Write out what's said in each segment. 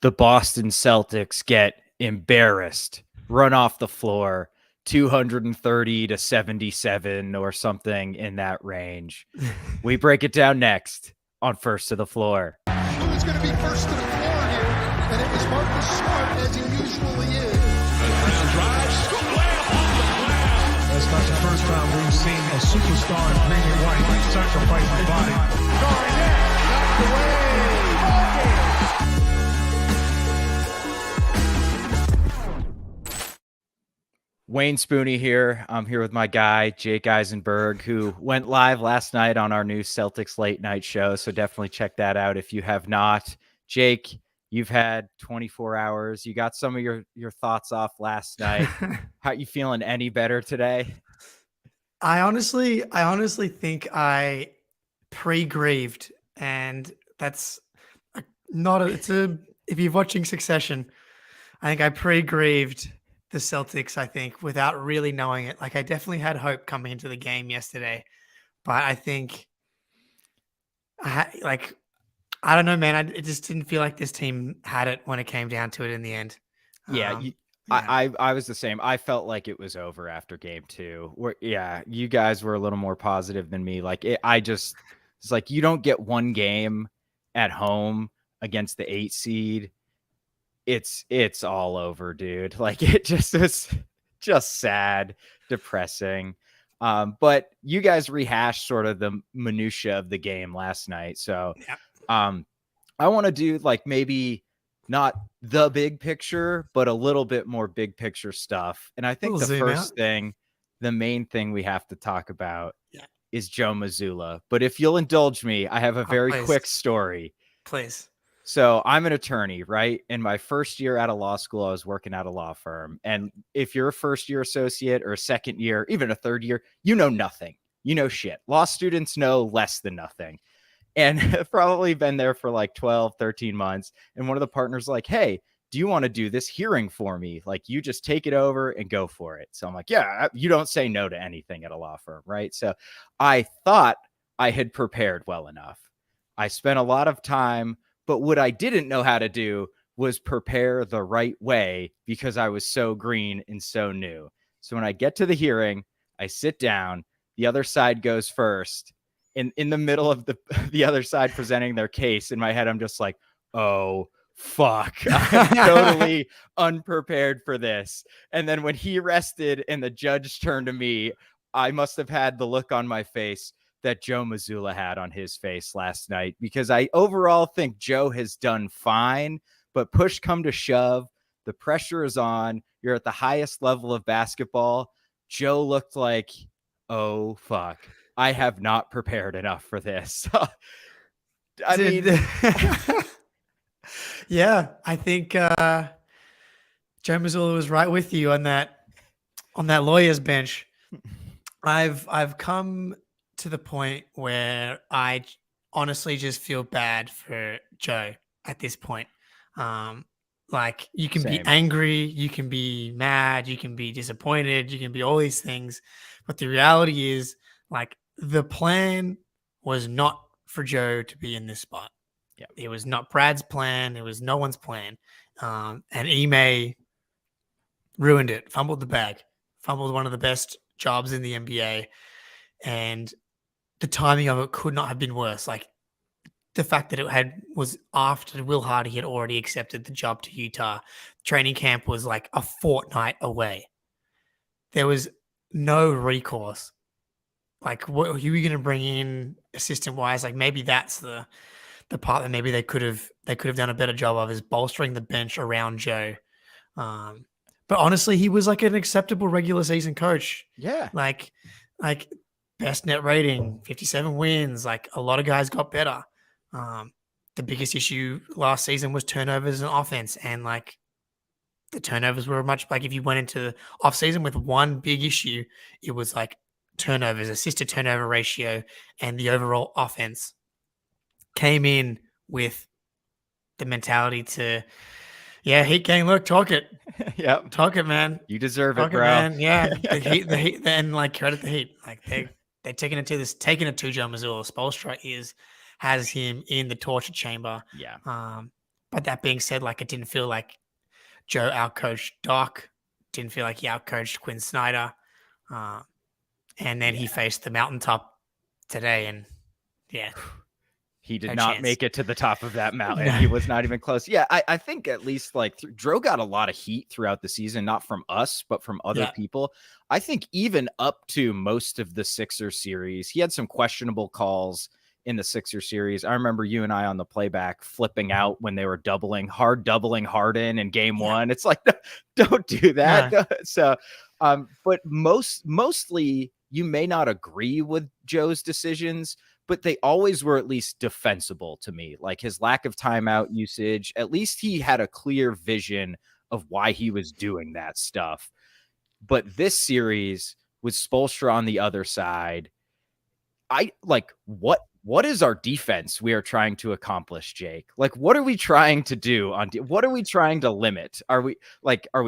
the Boston Celtics get embarrassed, run off the floor, 230 to 77 or something in that range. We break it down next on First to the Floor. Who's going to be first to the floor here? And it was Marcus Smart, as he usually is. Brown drives, way off the glass. That's not the first time we've seen a superstar in green and white sacrifice his body. Garnett knocked away. Wayne Spooney here. I'm here with my guy, Jake Issenberg, who went live last night on our new Celtics late night show. So definitely check that out if you have not. Jake, you've had 24 hours. You got some of your thoughts off last night. How you feeling? Any better today? I honestly think I pre-grieved, and that's if you're watching Succession, I think I pre-grieved the Celtics, I think, without really knowing it. Like, I definitely had hope coming into the game yesterday, but I think I don't know, man. It just didn't feel like this team had it when it came down to it in the end. Yeah, I was the same. I felt like it was over after game 2. You guys were a little more positive than me. It's like, you don't get one game at home against the 8 seed. It's all over, dude. Like, it just was just sad, depressing. But you guys rehashed sort of the minutia of the game last night. So I want to do like maybe not the big picture, but a little bit more big picture stuff. And I think the main thing we have to talk about is Joe Mazzulla. But if you'll indulge me, I have a very quick story. Please. So I'm an attorney, right? In my first year out of law school, I was working at a law firm. And if you're a first year associate or a second year, even a third year, you know nothing. You know shit. Law students know less than nothing. And I've probably been there for like 12, 13 months. And one of the partners like, hey, do you want to do this hearing for me? Like, you just take it over and go for it. So I'm like, yeah, you don't say no to anything at a law firm, right? So I thought I had prepared well enough. I spent a lot of time, but what I didn't know how to do was prepare the right way because I was so green and so new. So when I get to the hearing, I sit down, the other side goes first. In the middle of the other side presenting their case, in my head, I'm just like, oh, fuck. I'm totally unprepared for this. And then when he rested and the judge turned to me, I must have had the look on my face that Joe Mazzulla had on his face last night, because I overall think Joe has done fine, but push come to shove, the pressure is on. You're at the highest level of basketball. Joe looked like, oh, fuck. I have not prepared enough for this. I think Joe Mazzulla was right with you on that lawyer's bench. I've come to the point where I honestly just feel bad for Joe at this point. Like, you can be angry, you can be mad, you can be disappointed, you can be all these things, but the reality is, like, the plan was not for Joe to be in this spot. Yeah, it was not Brad's plan. It was no one's plan. And Ime ruined it, fumbled the bag, fumbled one of the best jobs in the NBA. And the timing of it could not have been worse. Like, the fact that it was after Will Hardy had already accepted the job to Utah. Training camp was like a fortnight away. There was no recourse. Like, who are you going to bring in assistant wise? Like, maybe that's the part that maybe they could have done a better job of, is bolstering the bench around Joe. But honestly, he was like an acceptable regular season coach. Yeah. Like best net rating, 57 wins. Like, a lot of guys got better. The biggest issue last season was turnovers and offense. And like, the turnovers were much like, if you went into the off season with one big issue, it was like turnovers, assist to turnover ratio, and the overall offense. Came in with the mentality to, Heat game, look, talk it. Yep. Talk it, man. You deserve talk it, bro. Man. Yeah. The Heat, then like, credit the Heat. Like, they're taking it to Joe Mazzulla. Spoelstra has him in the torture chamber. Yeah. But that being said, like it didn't feel like Joe outcoached Doc. Didn't feel like he outcoached Quinn Snyder. And then he faced the mountaintop today, and he did no not chance. make it to the top of that mountain. No. He was not even close. Yeah, I think at least like Dro got a lot of heat throughout the season, not from us, but from other people. I think even up to most of the Sixers series, he had some questionable calls in the Sixers series. I remember you and I on the playback flipping out when they were doubling Harden in game one. It's like, don't do that. No. So, but mostly you may not agree with Joe's decisions, but they always were at least defensible to me. Like his lack of timeout usage, at least he had a clear vision of why he was doing that stuff. But this series with Spoelstra on the other side, what is our defense we are trying to accomplish, Jake? Like, what are we trying to do what are we trying to limit? Are we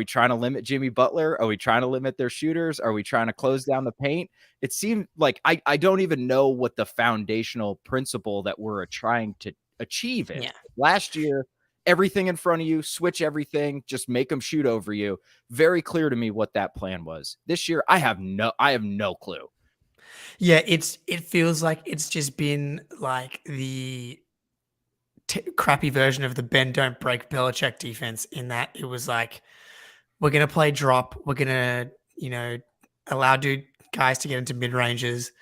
trying to limit Jimmy Butler? Are we trying to limit their shooters? Are we trying to close down the paint? It seemed like I don't even know what the foundational principle that we're trying to achieve is. Yeah. Last year, everything in front of you, switch everything, just make them shoot over you. Very clear to me what that plan was. This year, I have no clue. Yeah, it feels like it's just been like the crappy version of the bend don't break Belichick defense, in that it was like, we're going to play drop. We're going to, allow guys to get into mid ranges.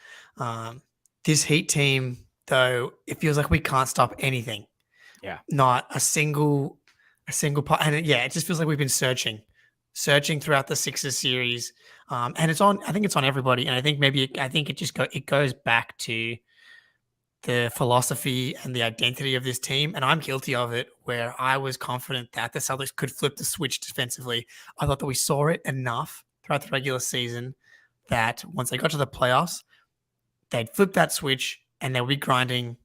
This Heat team, though, it feels like we can't stop anything. Yeah. Not a single part. And it just feels like we've been searching throughout the Sixers series. And I think it's on everybody. And I think it goes back to the philosophy and the identity of this team. And I'm guilty of it, where I was confident that the Celtics could flip the switch defensively. I thought that we saw it enough throughout the regular season that once they got to the playoffs, they'd flip that switch and they'll be grinding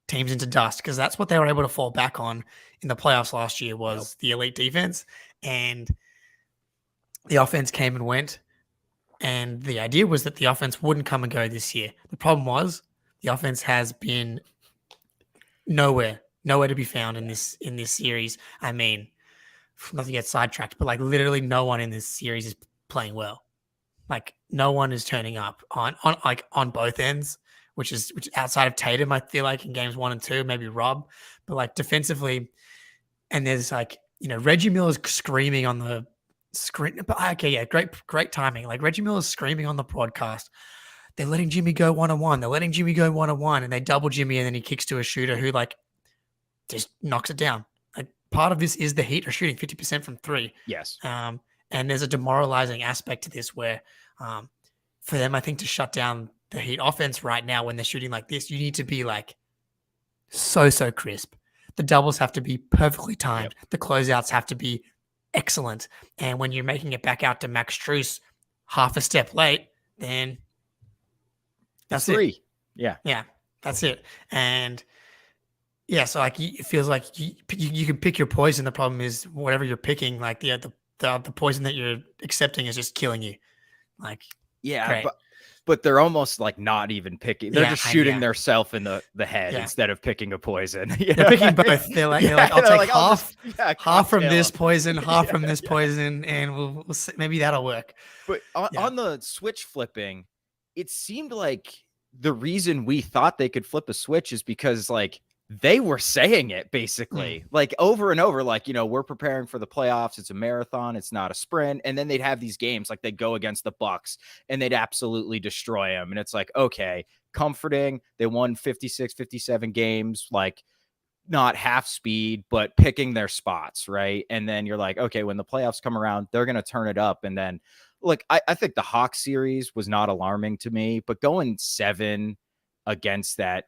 teams into dust, because that's what they were able to fall back on in the playoffs last year was the elite defense. And the offense came and went. And the idea was that the offense wouldn't come and go this year. The problem was the offense has been nowhere to be found in this series. I mean, not to get sidetracked, but like literally no one in this series is playing well. Like no one is turning up on both ends, which outside of Tatum, I feel like in games 1 and 2, maybe Rob, but like defensively, and there's like, Reggie Miller's screaming on the screen. But okay, yeah, great timing. Like Reggie Miller's screaming on the broadcast. They're letting Jimmy go 1-on-1. They're letting Jimmy go 1-on-1, and they double Jimmy, and then he kicks to a shooter who like just knocks it down. Like part of this is the Heat are shooting 50% from 3. Yes. And there's a demoralizing aspect to this where for them, I think, to shut down the Heat offense right now when they're shooting like this, you need to be like so crisp. The doubles have to be perfectly timed. Yep. The closeouts have to be excellent. And when you're making it back out to Max Strus half a step late, then that's 3. It. Yeah, that's it. And yeah, so like it feels like you can pick your poison. The problem is whatever you're picking, like the poison that you're accepting is just killing you. Like great. But they're almost like not even picking. They're just shooting themselves in the head instead of picking a poison. They're picking both. They're like, I'll take half from this poison, half from this poison, and we'll see. Maybe that'll work. But on the switch flipping, it seemed like the reason we thought they could flip a switch is because like they were saying it basically like over and over, like, we're preparing for the playoffs. It's a marathon. It's not a sprint. And then they'd have these games like they'd go against the Bucks and they'd absolutely destroy them. And it's like, okay, comforting. They won 56, 57 games, like not half speed, but picking their spots. Right. And then you're like, okay, when the playoffs come around, they're going to turn it up. And then like, I think the Hawks series was not alarming to me, but going 7 against that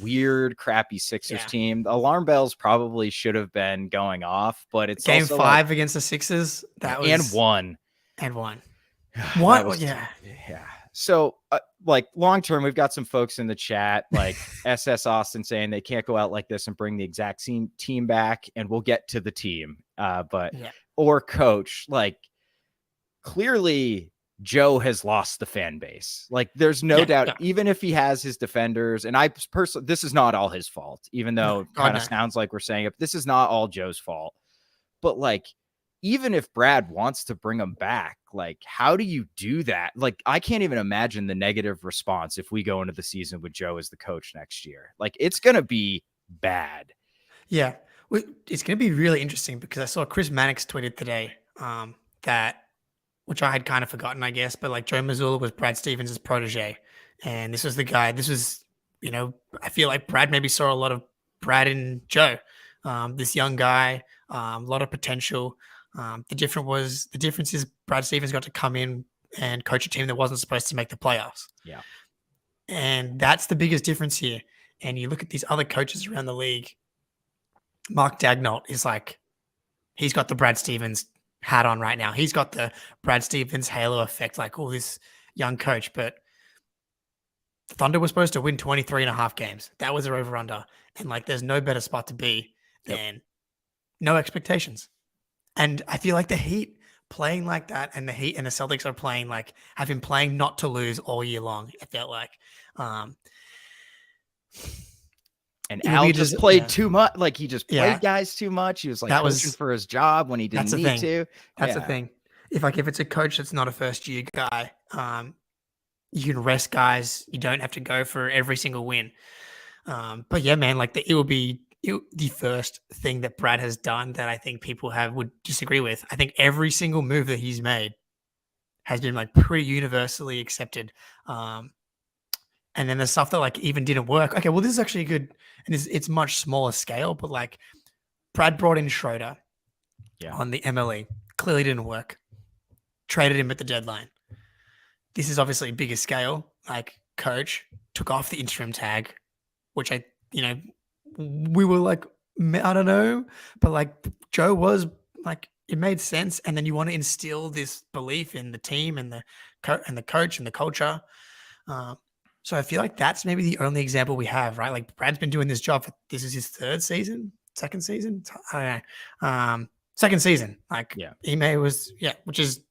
weird, crappy Sixers team, the alarm bells probably should have been going off, but it's game also 5 against the Sixers. That was and one. Yeah. So like long term, we've got some folks in the chat, like SS Austin saying they can't go out like this and bring the exact same team back, and we'll get to the team. Or coach, like clearly Joe has lost the fan base. Like there's no doubt, even if he has his defenders, and I personally, this is not all his fault, even though it kind of sounds like we're saying it. This is not all Joe's fault. But like, even if Brad wants to bring him back, like, how do you do that? Like, I can't even imagine the negative response if we go into the season with Joe as the coach next year. Like, it's going to be bad. Yeah. It's going to be really interesting because I saw Chris Mannix tweeted today which I had kind of forgotten, I guess, but like Joe Mazzulla was Brad Stevens' protege. And this was the guy, I feel like Brad maybe saw a lot of Brad in Joe, this young guy, a lot of potential. The difference is Brad Stevens got to come in and coach a team that wasn't supposed to make the playoffs. Yeah. And that's the biggest difference here. And you look at these other coaches around the league, Mark Daigneault is like, he's got the Brad Stevens hat on right now. He's got the Brad Stevens halo effect, like all this young coach. But the Thunder was supposed to win 23.5 games. That was their over-under. And like, there's no better spot to be than no expectations. And I feel like the Heat playing like that, and the Heat and the Celtics are playing like, have been playing not to lose all year long. It felt like, and Al just played too much. Like he just played guys too much. He was like coaching for his job when he didn't need to. That's the thing. If it's a coach that's not a first year guy, you can rest guys. You don't have to go for every single win. But yeah, man, like it will be the first thing that Brad has done that I think people would disagree with. I think every single move that he's made has been like pretty universally accepted. And then the stuff that like even didn't work. Okay, well, this is actually good, and it's much smaller scale, but like Brad brought in Schroeder on the MLE. Clearly didn't work. Traded him at the deadline. This is obviously bigger scale. Like coach took off the interim tag, which we were like, I don't know, but like Joe was like, it made sense. And then you want to instill this belief in the team and the coach and the culture. So I feel like that's maybe the only example we have, right? Like Brad's been doing this job. This is his second season. I don't know. Second season. Like Ime was, which is,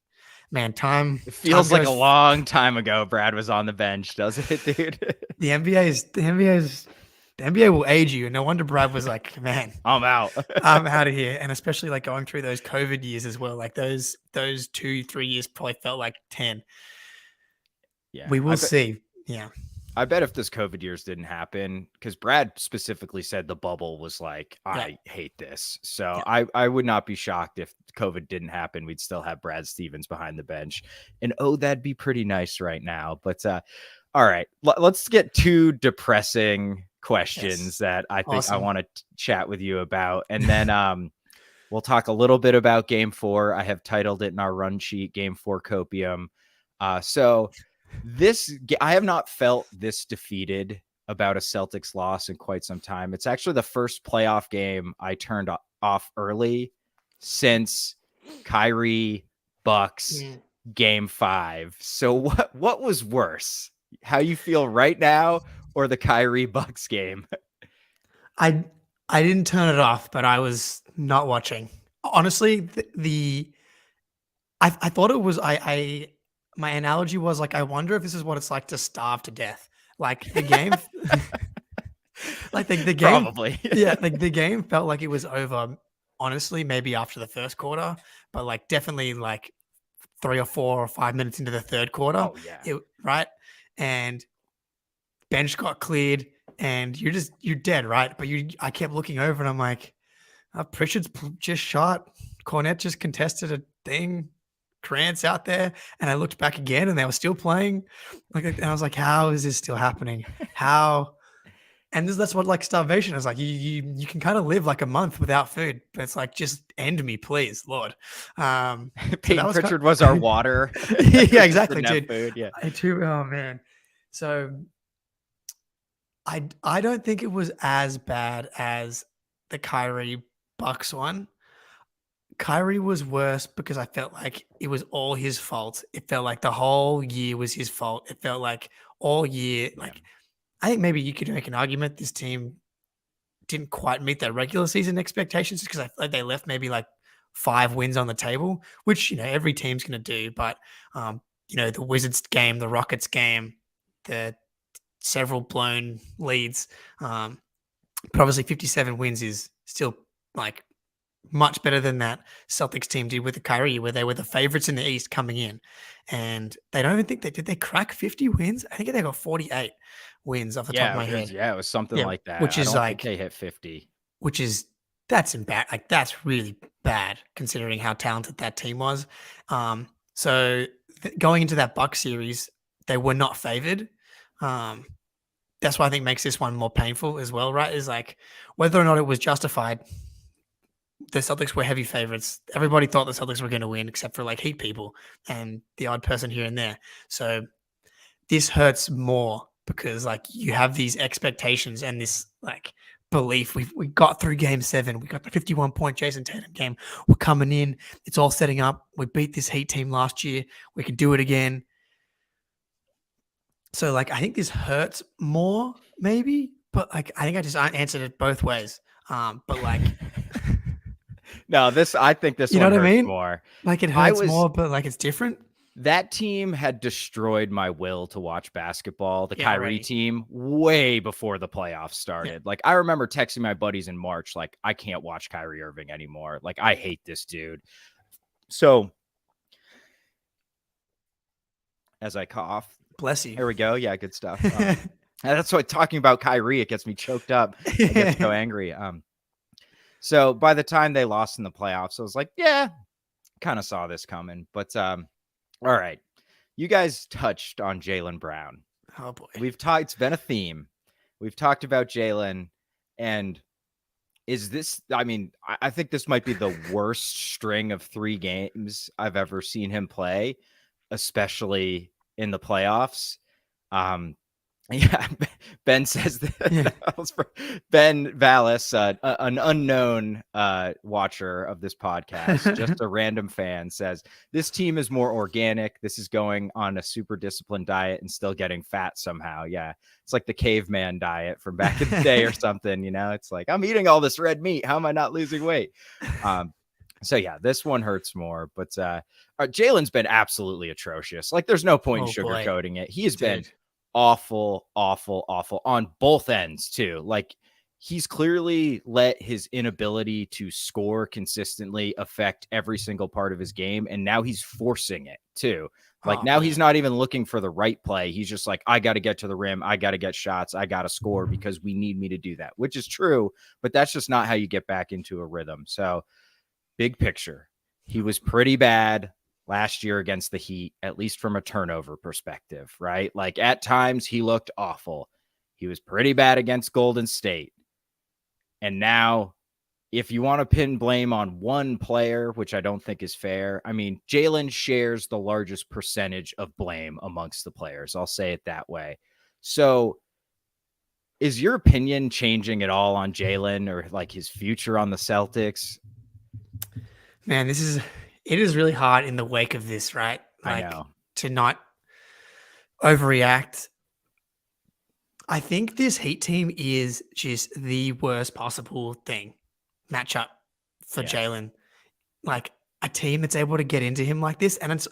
man, time. It feels like a long time ago Brad was on the bench, doesn't it, dude? The NBA will age you. And no wonder Brad was like, man, I'm out. I'm out of here. And especially like going through those COVID years as well. Like those 2-3 years probably felt like 10. Yeah. We will see. Yeah. I bet if this COVID years didn't happen, because Brad specifically said the bubble was like, I hate this. So I would not be shocked if COVID didn't happen. We'd still have Brad Stevens behind the bench. And that'd be pretty nice right now. But all right, let's get two depressing questions that I think I want to chat with you about. And then we'll talk a little bit about Game 4. I have titled it in our run sheet, Game 4 Copium. I have not felt this defeated about a Celtics loss in quite some time. It's actually the first playoff game I turned off early since Kyrie Bucks Game 5. So what was worse? How you feel right now or the Kyrie Bucks game? I didn't turn it off, but I was not watching. Honestly, I thought it was my analogy was like, I wonder if this is what it's like to starve to death. Like the game, like the game, probably. Like the game felt like it was over. Honestly, maybe after the first quarter, but like definitely like 3 or 4 or 5 minutes into the third quarter. Oh yeah, right. And bench got cleared, and you're dead, right? But I kept looking over, and I'm like, Pritchard's just shot. Cornette just contested a thing. Grant's out there, and I looked back again, and they were still playing. And I was like, "How is this still happening? How?" And that's what like starvation is like. You can kind of live like a month without food, but it's like, just end me, please, Lord. Peyton Pritchard was our water. Yeah, exactly, dude. Food, yeah. Oh man. So I don't think it was as bad as the Kyrie Bucks one. Kyrie was worse because I felt like it was all his fault. It felt like the whole year was his fault. It felt like all year, like I think maybe you could make an argument this team didn't quite meet their regular season expectations because I feel like they left maybe like 5 wins on the table, which every team's going to do. But the Wizards game, the Rockets game, the several blown leads. But obviously 57 wins is still like much better than that Celtics team did with the Kyrie, where they were the favorites in the East coming in. And they don't even think did they crack 50 wins? I think they got 48 wins off the top of my head. Yeah, it was something like that. Which is like they hit 50. That's that's really bad considering how talented that team was. So going into that Bucks series, they were not favored. That's why I think makes this one more painful as well, right? Is like whether or not it was justified. The Celtics were heavy favorites. Everybody thought the Celtics were going to win, except for like Heat people and the odd person here and there. So this hurts more because like you have these expectations and this like belief. We got through Game 7. We got the 51-point Jason Tatum game. We're coming in. It's all setting up. We beat this Heat team last year. We can do it again. So like I think this hurts more, maybe, but like I think I just answered it both ways. But like. No, I think this you one know what hurts I mean? more. Like it hurts more, but like it's different. That team had destroyed my will to watch basketball. The Kyrie already. team way before the playoffs started. Yeah. Like I remember texting my buddies in March, like I can't watch Kyrie Irving anymore. Like I hate this dude. So as I cough, bless you. Here we go. Yeah, good stuff. That's why talking about Kyrie, it gets me choked up. I get so angry. So by the time they lost in the playoffs, I was like, yeah, kind of saw this coming. But all right. You guys touched on Jaylen Brown. Oh boy. It's been a theme. We've talked about Jaylen, and I think this might be the worst string of 3 games I've ever seen him play, especially in the playoffs. Yeah, Ben says that. Yeah. Ben Vallis, an unknown watcher of this podcast, just a random fan, says this team is more organic. This is going on a super disciplined diet and still getting fat somehow. Yeah, it's like the caveman diet from back in the day or something. It's like I'm eating all this red meat. How am I not losing weight? So yeah, this one hurts more. But Jaylen's been absolutely atrocious. Like there's no point in sugarcoating it. He has been awful on both ends too. Like he's clearly let his inability to score consistently affect every single part of his game, and now he's forcing it too. Like now he's not even looking for the right play. He's just like, I got to get to the rim, I got to get shots, I got to score because we need me to do that, which is true, but that's just not how you get back into a rhythm. So big picture, he was pretty bad last year against the Heat, at least from a turnover perspective, right? Like at times he looked awful. He was pretty bad against Golden State. And now if you want to pin blame on one player, which I don't think is fair, I mean, Jaylen shares the largest percentage of blame amongst the players. I'll say it that way. So is your opinion changing at all on Jaylen or like his future on the Celtics? Man, it is really hard in the wake of this, right? Like, I know. To not overreact. I think this Heat team is just the worst possible matchup for Jaylen. Like a team that's able to get into him like this. And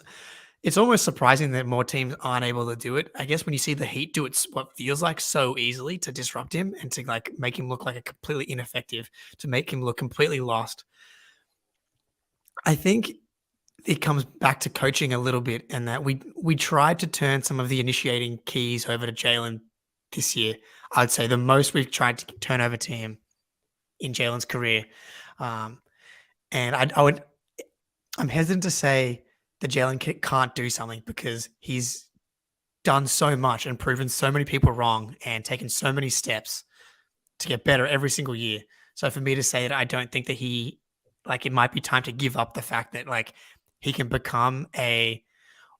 it's almost surprising that more teams aren't able to do it. I guess when you see the Heat do it, what feels like so easily to disrupt him and to like make him look like a completely ineffective, to make him look completely lost. I think it comes back to coaching a little bit, and that we tried to turn some of the initiating keys over to Jaylen this year. I'd say the most we've tried to turn over to him in Jaylen's career. And I'm hesitant to say that Jaylen can't do something because he's done so much and proven so many people wrong and taken so many steps to get better every single year. So for me to say that I don't think that it might be time to give up the fact that like he can become a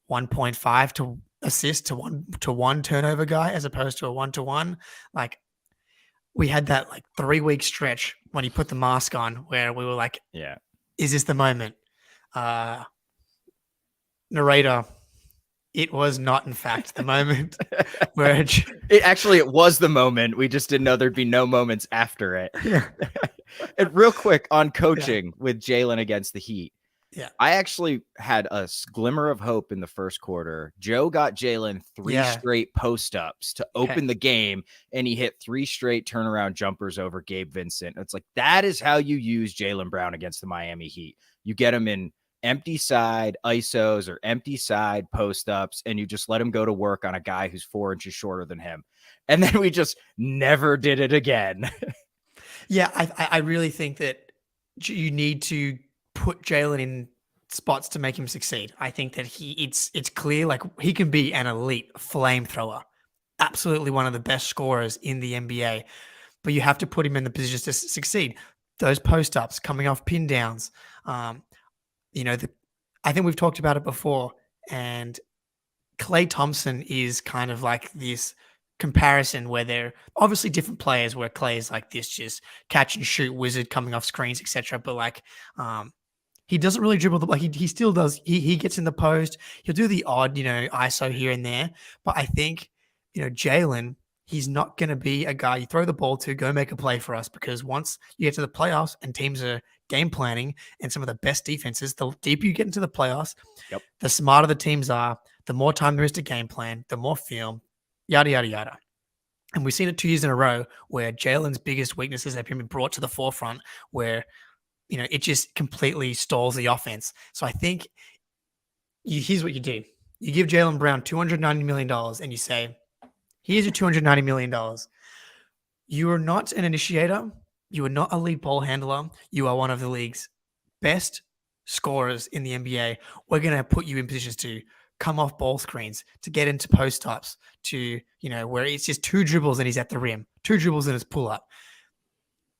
1.5 to assist to one turnover guy as opposed to a 1-to-1. Like we had that like 3-week stretch when he put the mask on where we were like, yeah, is this the moment? Narrator, it was not in fact the moment where it was the moment. We just didn't know there'd be no moments after it. Yeah. And real quick on coaching with Jaylen against the Heat. Yeah. I actually had a glimmer of hope in the first quarter. Joe got Jaylen 3 straight post-ups to open the game, and he hit 3 straight turnaround jumpers over Gabe Vincent. It's like, that is how you use Jaylen Brown against the Miami Heat. You get him in empty side ISOs or empty side post-ups, and you just let him go to work on a guy who's 4 inches shorter than him. And then we just never did it again. Yeah, I really think that you need to put Jaylen in spots to make him succeed. I think that it's clear, like, he can be an elite flamethrower, absolutely one of the best scorers in the NBA, but you have to put him in the positions to succeed. Those post ups coming off pin downs, you know, I think we've talked about it before, and Klay Thompson is kind of like this comparison where they're obviously different players, where Klay is like this just catch and shoot wizard coming off screens, etc. But like, he doesn't really dribble the ball. He still does. He gets in the post. He'll do the odd, ISO here and there. But I think, Jaylen, he's not going to be a guy you throw the ball to, go make a play for us, because once you get to the playoffs and teams are game planning and some of the best defenses, the deeper you get into the playoffs, the smarter the teams are, the more time there is to game plan, the more film, yada, yada, yada. And we've seen it 2 years in a row where Jaylen's biggest weaknesses have been brought to the forefront, where it just completely stalls the offense. So I think here's what you do. You give Jaylen Brown $290 million and you say, here's your $290 million. You are not an initiator. You are not a lead ball handler. You are one of the league's best scorers in the NBA. We're going to put you in positions to come off ball screens, to get into post ups, to, where it's just 2 dribbles and he's at the rim, 2 dribbles and it's pull up.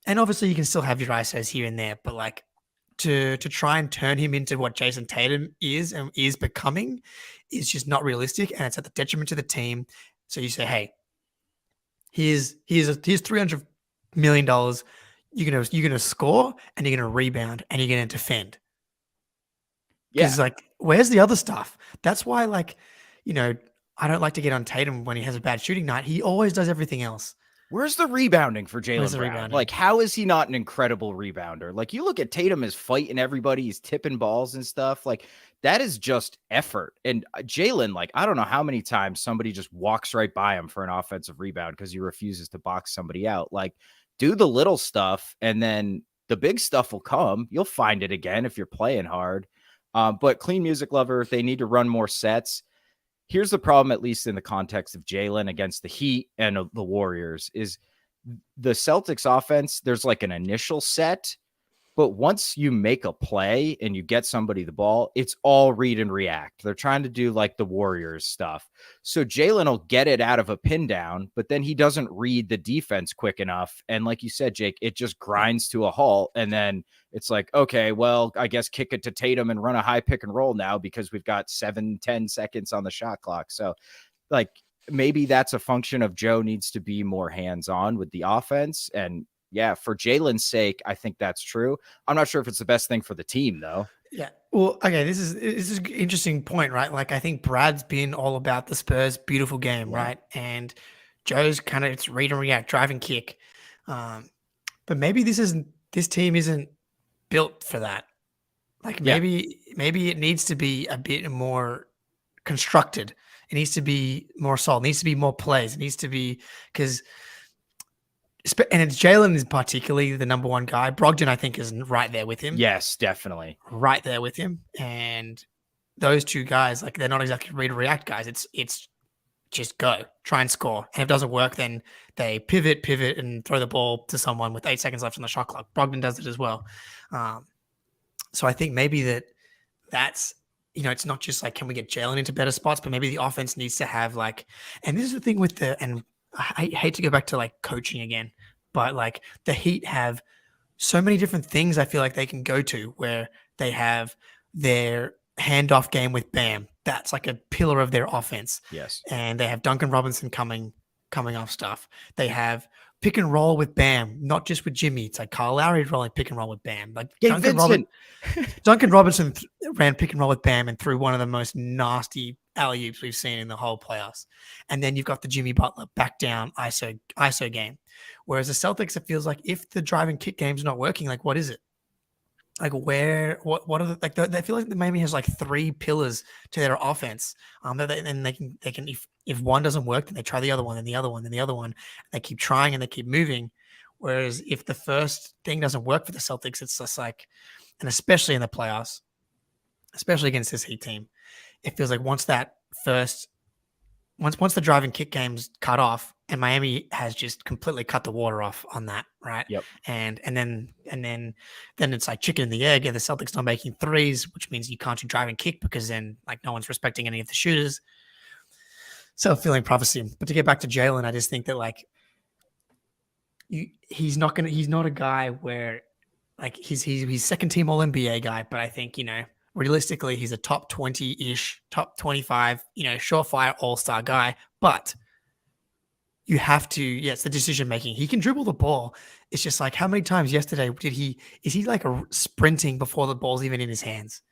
And obviously you can still have your ISOs here and there, but like to try and turn him into what Jason Tatum is and is becoming is just not realistic, and it's at the detriment to the team. So you say, hey, here's $300 million. You're gonna score and you're gonna rebound and you're gonna defend. Because like, where's the other stuff? That's why, like, I don't like to get on Tatum when he has a bad shooting night. He always does everything else. Where's the rebounding for Jaylen Brown? Like, how is he not an incredible rebounder? Like, you look at Tatum as fighting everybody, he's tipping balls and stuff. Like, that is just effort. And Jaylen, like, I don't know how many times somebody just walks right by him for an offensive rebound because he refuses to box somebody out. Like, do the little stuff, and then the big stuff will come. You'll find it again if you're playing hard. But Clean Music Lover, they need to run more sets. Here's the problem, at least in the context of Jaylen against the Heat and the Warriors, is the Celtics offense. There's like an initial set, but once you make a play and you get somebody the ball, it's all read and react. They're trying to do like the Warriors stuff. So Jaylen will get it out of a pin down, but then he doesn't read the defense quick enough. And like you said, Jake, it just grinds to a halt. And then it's like, okay, well, I guess kick it to Tatum and run a high pick and roll now because we've got 7-10 seconds on the shot clock. So like, maybe that's a function of Joe needs to be more hands-on with the offense. And yeah, for Jaylen's sake, I think that's true. I'm not sure if it's the best thing for the team, though. Yeah. Well, okay, this is an interesting point, right? Like, I think Brad's been all about the Spurs' beautiful game, right? And Joe's kind of, it's read and react, drive and kick. But maybe this team isn't built for that. Like, maybe it needs to be a bit more constructed. It needs to be more solid. It needs to be more plays. It needs to be, because, and it's Jaylen is particularly the number one guy. Brogdon, I think, is right there with him. Yes, definitely. Right there with him. And those 2 guys, like, they're not exactly read and react guys. It's just go, try and score. And if it doesn't work, then they pivot, and throw the ball to someone with 8 seconds left on the shot clock. Brogdon does it as well. So I think maybe that's, it's not just like, can we get Jaylen into better spots, but maybe the offense needs to have like, and this is the thing with and I hate to go back to like coaching again, but like the Heat have so many different things I feel like they can go to, where they have their handoff game with Bam. That's like a pillar of their offense. Yes. And they have Duncan Robinson coming off stuff. They have pick and roll with Bam, not just with Jimmy. It's like Kyle Lowry rolling pick and roll with Bam. Like Duncan Robinson ran pick and roll with Bam and threw one of the most nasty alley-oops we've seen in the whole playoffs. And then you've got the Jimmy Butler back down ISO game. Whereas the Celtics, it feels like if the drive and kick game's not working, like, what is it? Like what are the, like they feel like Miami has like 3 pillars to their offense. And they can if one doesn't work, then they try the other one, then the other one, then the other one. They keep trying and they keep moving. Whereas if the first thing doesn't work for the Celtics, it's just like, and especially in the playoffs, especially against this Heat team, it feels like once the drive and kick game's cut off, and Miami has just completely cut the water off on that, right? Yep. And then it's like chicken and the egg, and the Celtics not making threes, which means you can't do drive and kick because then like no one's respecting any of the shooters. Self-fulfilling prophecy. But to get back to Jaylen, I just think that like he's not a guy where like he's second team All NBA guy, but I think realistically he's a top 20-ish, top 25, surefire all-star guy. But you have to, it's the decision making. He can dribble the ball. It's just like how many times yesterday is he like sprinting before the ball's even in his hands?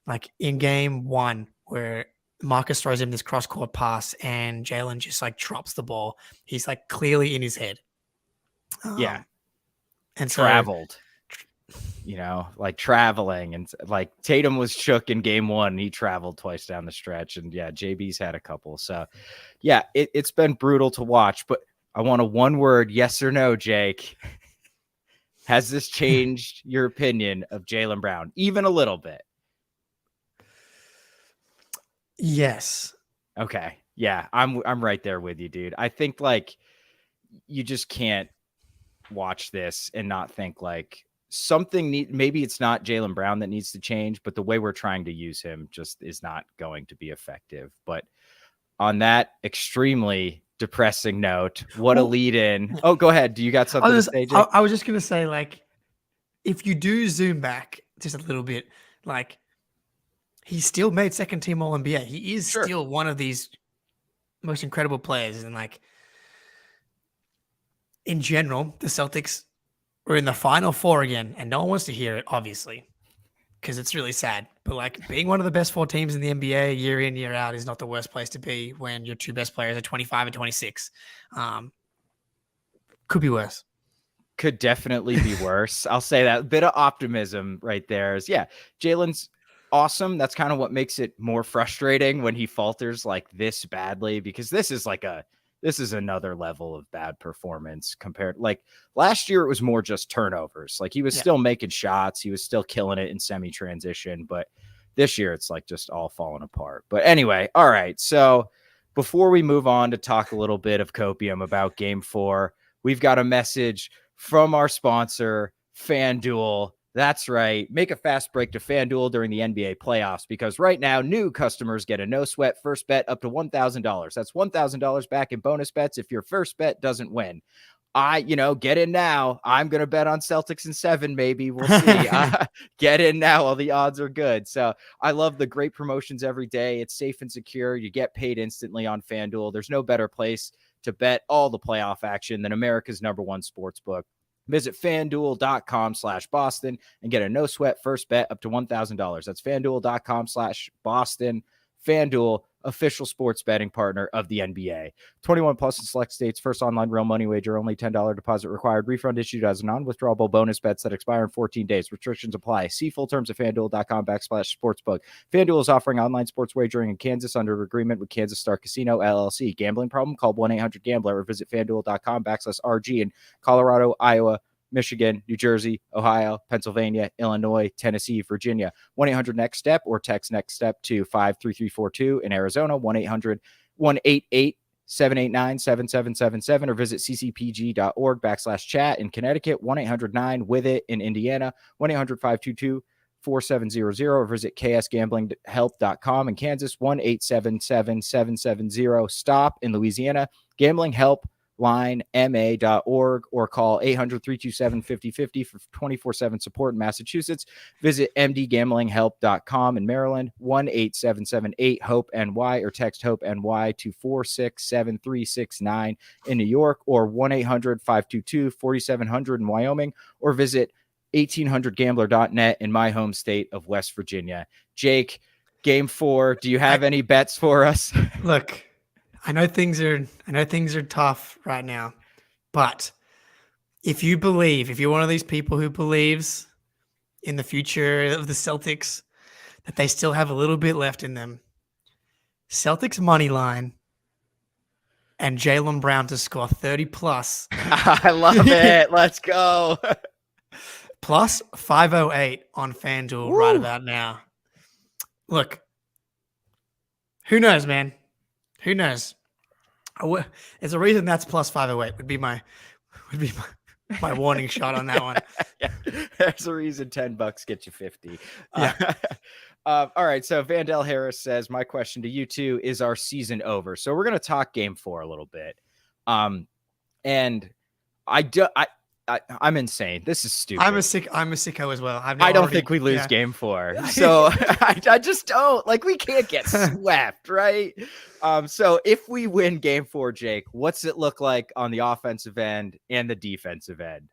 Like in game 1 where Marcus throws him this cross-court pass and Jaylen just like drops the ball. He's like clearly in his head. And so Traveled. Like traveling, and like Tatum was shook in game 1 and he traveled twice down the stretch, and JB's had a couple. So it's been brutal to watch, but I want a one word yes or no, Jake. Has this changed your opinion of Jaylen Brown even a little bit? Yes. Okay. Yeah, I'm right there with you, dude. I think like you just can't watch this and not think like maybe it's not Jaylen Brown that needs to change, but the way we're trying to use him just is not going to be effective. But on that extremely depressing note, what a lead in. Oh, go ahead. Do you got something to say, Jake? I was just going to say, like, if you do zoom back just a little bit, like, he still made second team All NBA. He is still one of these most incredible players. And like, in general, the Celtics were in the Final Four again, and no one wants to hear it, obviously, because it's really sad. But like being one of the best 4 teams in the NBA year in, year out is not the worst place to be when your 2 best players are 25 and 26. Could be worse. Could definitely be worse. I'll say that. A bit of optimism right there is, Jaylen's awesome. That's kind of what makes it more frustrating when he falters like this badly, because this is another level of bad performance compared. Like last year, it was more just turnovers. Like he was still making shots. He was still killing it in semi-transition. But this year, it's like just all falling apart. But anyway, all right. So before we move on to talk a little bit of copium about game 4, we've got a message from our sponsor, FanDuel. That's right. Make a fast break to FanDuel during the NBA playoffs, because right now new customers get a no sweat first bet up to $1,000. That's $1,000 back in bonus bets if your first bet doesn't win. Get in now. I'm going to bet on Celtics in 7, maybe. We'll see. Get in now while the odds are good. So I love the great promotions every day. It's safe and secure. You get paid instantly on FanDuel. There's no better place to bet all the playoff action than America's #1 sports book. Visit FanDuel.com/Boston and get a no sweat first bet up to $1,000. That's FanDuel.com/Boston. FanDuel, official sports betting partner of the NBA. 21 plus in select states. First online real money wager. Only $10 deposit required. Refund issued as non-withdrawable bonus bets that expire in 14 days. Restrictions apply. See full terms at FanDuel.com/sportsbook. FanDuel is offering online sports wagering in Kansas under agreement with Kansas Star Casino, LLC. Gambling problem? Call 1-800-GAMBLER or visit FanDuel.com/RG in Colorado, Iowa, Michigan, New Jersey, Ohio, Pennsylvania, Illinois, Tennessee, Virginia. 1-800-NEXT-STEP or text NEXT STEP to 53342 in Arizona. 1-800-188-789-7777 or visit ccpg.org/chat in Connecticut. 1-800-9-WITH-IT in Indiana. 1-800-522-4700 or visit ksgamblinghelp.com in Kansas. 1-877-770-STOP in Louisiana. Gambling Help line ma.org or call 800-327-5050 for 24/7 support in Massachusetts. Visit mdgamblinghelp.com in Maryland. 1-877-8-HOPE-NY or text HOPE-NY to 467-369 in New York, or 1-800-522-4700 in Wyoming, or visit 1800gambler.net in my home state of West Virginia. Jake, game 4, do you have any bets for us? Look, I know things are tough right now, but if you're one of these people who believes in the future of the Celtics, that they still have a little bit left in them. Celtics money line and Jaylen Brown to score 30 plus. I love it. Let's go. Plus 508 on FanDuel right about now. Look, who knows, man? Who knows? There's a reason that's plus 508 would be my warning shot on that one. Yeah. There's a reason $10 gets you 50. Yeah. All right. So Vandell Harris says, my question to you two is, our season over? So we're going to talk game 4 a little bit. And I'm insane. This is stupid. I'm a sicko as well. I don't think we lose game 4. So I just don't. Like, we can't get swept, right? So if we win game 4, Jake, what's it look like on the offensive end and the defensive end?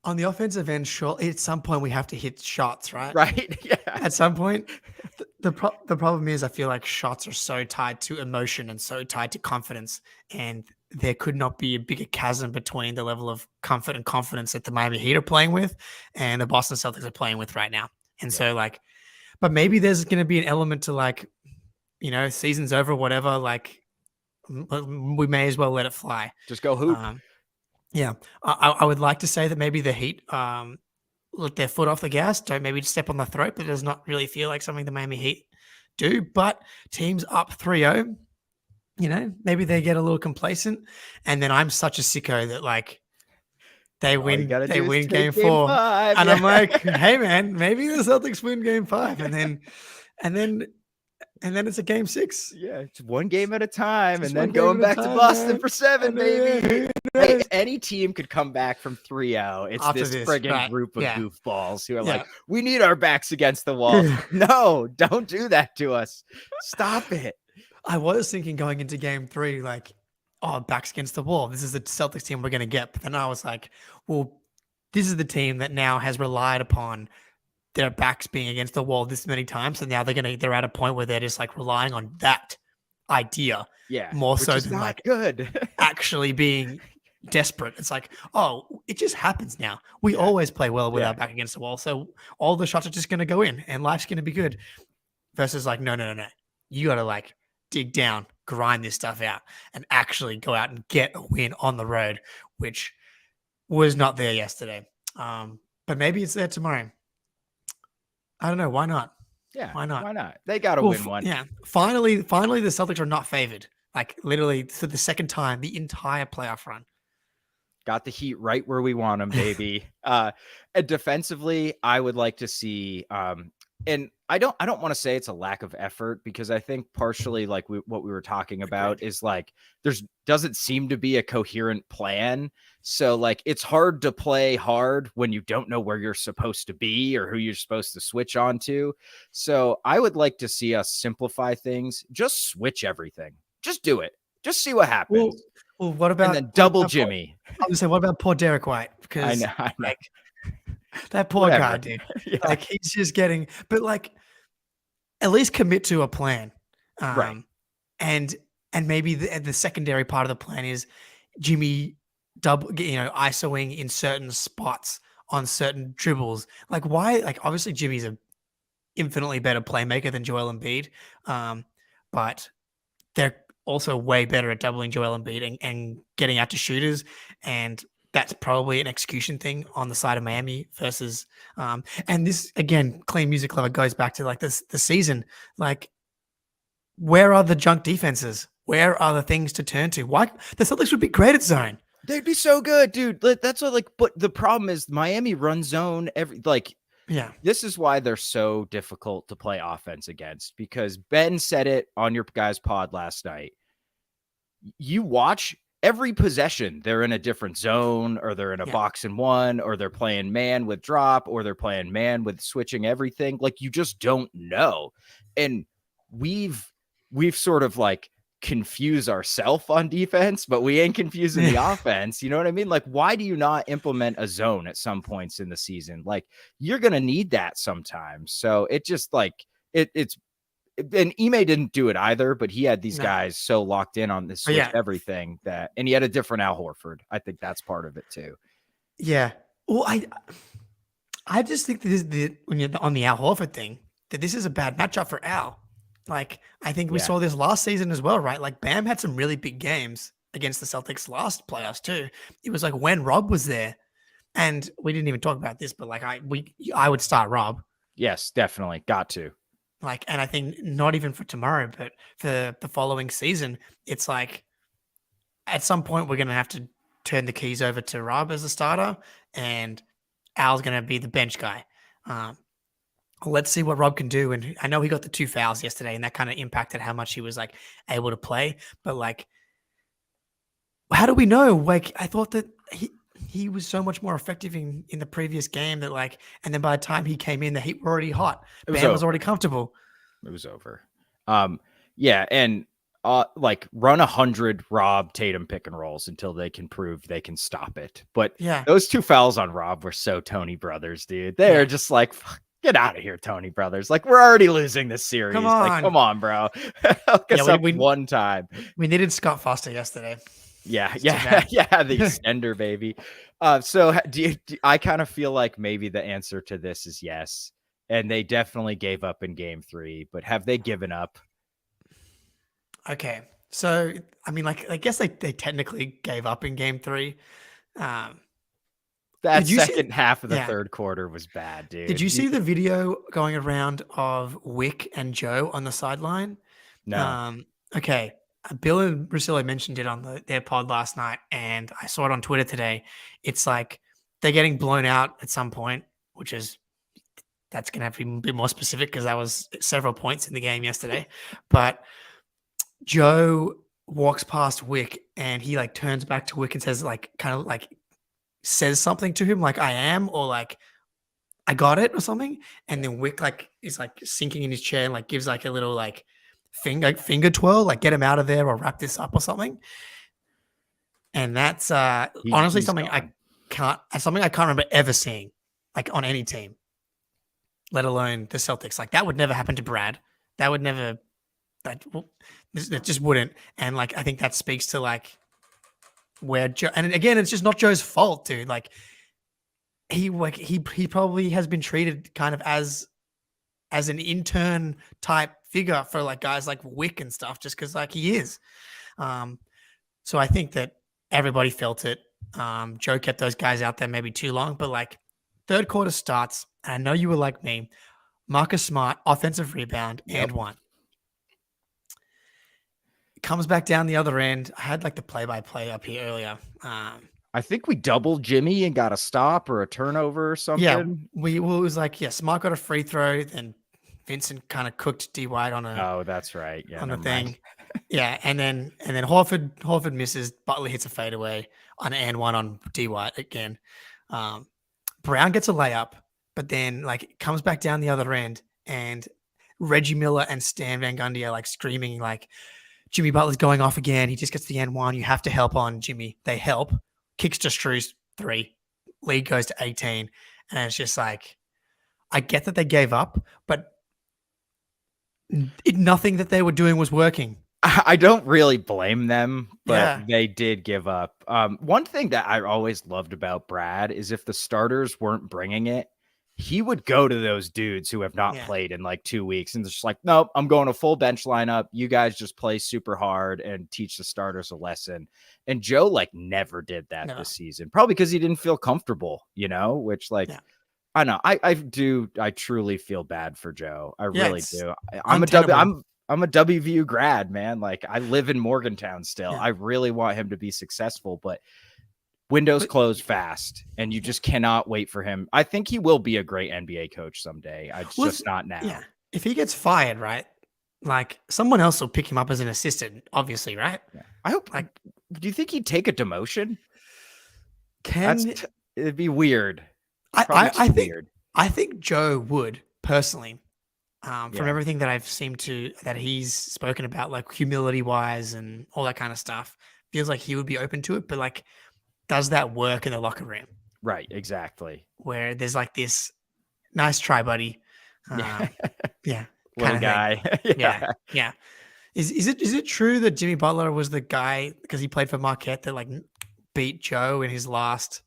On the offensive end, sure, at some point we have to hit shots, right? Right. Yeah. At some point. The problem is I feel like shots are so tied to emotion and so tied to confidence, and there could not be a bigger chasm between the level of comfort and confidence that the Miami Heat are playing with and the Boston Celtics are playing with right now. And so, like, but maybe there's going to be an element to, like, you know, season's over, whatever, like, we may as well let it fly. Just go hoop. Yeah. I would like to say that maybe the Heat let their foot off the gas, don't maybe step on the throat, but it does not really feel like something the Miami Heat do. But teams up 3-0, you know, maybe they get a little complacent. And then I'm such a sicko that, like, they win game 4. And I'm like, hey, man, maybe the Celtics win game 5. And then it's a game 6. Yeah, it's one game at a time, and then going back to Boston for 7, baby. Hey, any team could come back from 3-0. It's After this friggin' group of goofballs who are like, we need our backs against the wall. No, don't do that to us. Stop it. I was thinking going into game 3, like, oh, backs against the wall. This is the Celtics team we're going to get. But then I was like, well, this is the team that now has relied upon their backs being against the wall this many times, and now they're at a point where they're just, like, relying on that idea, more so than, like, good actually being desperate. It's like, oh, it just happens now. We always play well with our back against the wall, so all the shots are just going to go in, and life's going to be good. Versus, like, no, you got to, like, dig down, grind this stuff out, and actually go out and get a win on the road, which was not there yesterday. But maybe it's there tomorrow. I don't know. Why not? Yeah. Why not? Why not? They got to win one. Yeah. Finally, the Celtics are not favored. Like, literally for the second time, the entire playoff run. Got the Heat right where we want them, baby. And defensively, I would like to see, and I don't want to say it's a lack of effort, because I think partially, like, what we were talking about is, like, doesn't seem to be a coherent plan. So, like, it's hard to play hard when you don't know where you're supposed to be or who you're supposed to switch on to. So I would like to see us simplify things. Just switch everything. Just do it. Just see what happens. Well, what about, and then double Jimmy? I was gonna say, what about poor Derek White? Because I know. Like, that poor guy, dude. Like, he's just getting, but, like, at least commit to a plan. Right. And maybe the secondary part of the plan is Jimmy ISOing in certain spots on certain dribbles. Like, why? Like, obviously Jimmy's a infinitely better playmaker than Joel Embiid. But they're also way better at doubling Joel Embiid and getting out to shooters. And that's probably an execution thing on the side of Miami versus, and this, again, Clean Music Lover goes back to, like, the season. Like, where are the junk defenses? Where are the things to turn to? Why the Celtics would be great at zone? They'd be so good, dude. That's what, like, but the problem is Miami runs zone this is why they're so difficult to play offense against, because Ben said it on your guys' pod last night. You watch every possession, they're in a different zone, or they're in a box and one, or they're playing man with drop, or they're playing man with switching everything. Like, you just don't know. And we've sort of, like, confuse ourselves on defense, but we ain't confusing the offense. You know what I mean? Like, why do you not implement a zone at some points in the season? Like, you're going to need that sometimes. So it just, like, it's, and Ime didn't do it either, but he had these guys so locked in on this switch everything and he had a different Al Horford. I think that's part of it too. Yeah. Well, I just think that when you're on the Al Horford thing, that this is a bad matchup for Al. Like, I think we Yeah. saw this last season as well, right? Like, Bam had some really big games against the Celtics last playoffs too. It was like when Rob was there, and we didn't even talk about this, but like I would start Rob. Yes, definitely. Got to. Like, and I think not even for tomorrow, but for the following season, it's like at some point we're going to have to turn the keys over to Rob as a starter, and Al's going to be the bench guy. Let's see what Rob can do. And I know he got the 2 fouls yesterday, and that kind of impacted how much he was like able to play. But like, how do we know? Like, I thought that he was so much more effective in the previous game that like, and then by the time he came in, the Heat were already hot. Bam was already comfortable. It was over. Yeah, and like run 100 Rob Tatum pick and rolls until they can prove they can stop it. But Yeah, those 2 fouls on Rob were so Tony Brothers, dude. They're just like, get out of here, Tony Brothers. Like, we're already losing this series. Come on. Like, come on, bro. Hook us up one time. We needed Scott Foster yesterday. Yeah, the extender, baby. So I kind of feel like maybe the answer to this is yes. And they definitely gave up in game 3, but have they given up? Okay. So, I mean, like, I guess they technically gave up in game 3. That second half of the third quarter was bad, dude. Did you see the video going around of Wick and Joe on the sideline? No. Okay. Bill and Russillo mentioned it on their pod last night, and I saw it on Twitter today. It's like they're getting blown out at some point, that's going to have to be a bit more specific because that was several points in the game yesterday. But Joe walks past Wick, and he like turns back to Wick and says like, kind of like says something to him like I am, or like I got it or something. And then Wick like is like sinking in his chair and like gives like a little like finger twirl, like get him out of there or wrap this up or something. And that's honestly something I can't remember ever seeing like on any team, let alone the Celtics. Like that would never happen to Brad. That just wouldn't. And like I think that speaks to like where Joe, and again, it's just not Joe's fault, dude. Like he probably has been treated kind of as an intern type figure for like guys like Wick and stuff, just because like he is. So I think that everybody felt it. Joe kept those guys out there maybe too long, but like third quarter starts, and I know you were like me. Marcus Smart, offensive rebound, and one. Comes back down the other end. I had like the play-by-play up here earlier. I think we doubled Jimmy and got a stop or a turnover or something. Yeah, it was like, Smart got a free throw, then Vincent kind of cooked D White on that's right. Yeah, on the thing. Yeah, and then Horford misses. Butler hits a fadeaway on and one on D White again. Brown gets a layup, but then like comes back down the other end, and Reggie Miller and Stan Van Gundy are like screaming like, Jimmy Butler's going off again. He just gets the N1. You have to help on Jimmy. They help. Kicks to Strus 3. Lead goes to 18. And it's just like, I get that they gave up, but nothing that they were doing was working. I don't really blame them, but they did give up. One thing that I always loved about Brad is if the starters weren't bringing it, he would go to those dudes who have not played in like 2 weeks and just like, nope, I'm going a full bench lineup. You guys just play super hard and teach the starters a lesson. And Joe like never did that this season, probably because he didn't feel comfortable, which like, I know I truly feel bad for Joe. I really do. I'm a WVU grad, man. Like I live in Morgantown still. I really want him to be successful, but windows close fast, and you just cannot wait for him. I think he will be a great NBA coach someday. Just not now. Yeah. If he gets fired, right? Like someone else will pick him up as an assistant, obviously, right? Yeah. I hope. Like, do you think he'd take a demotion? It'd be weird. I think Joe would personally, from everything that that he's spoken about, like humility wise and all that kind of stuff. Feels like he would be open to it, but like, does that work in the locker room? Right, exactly. Where there's like this nice try, buddy. Little guy. Yeah. Is it true that Jimmy Butler was the guy because he played for Marquette that like beat Joe in his last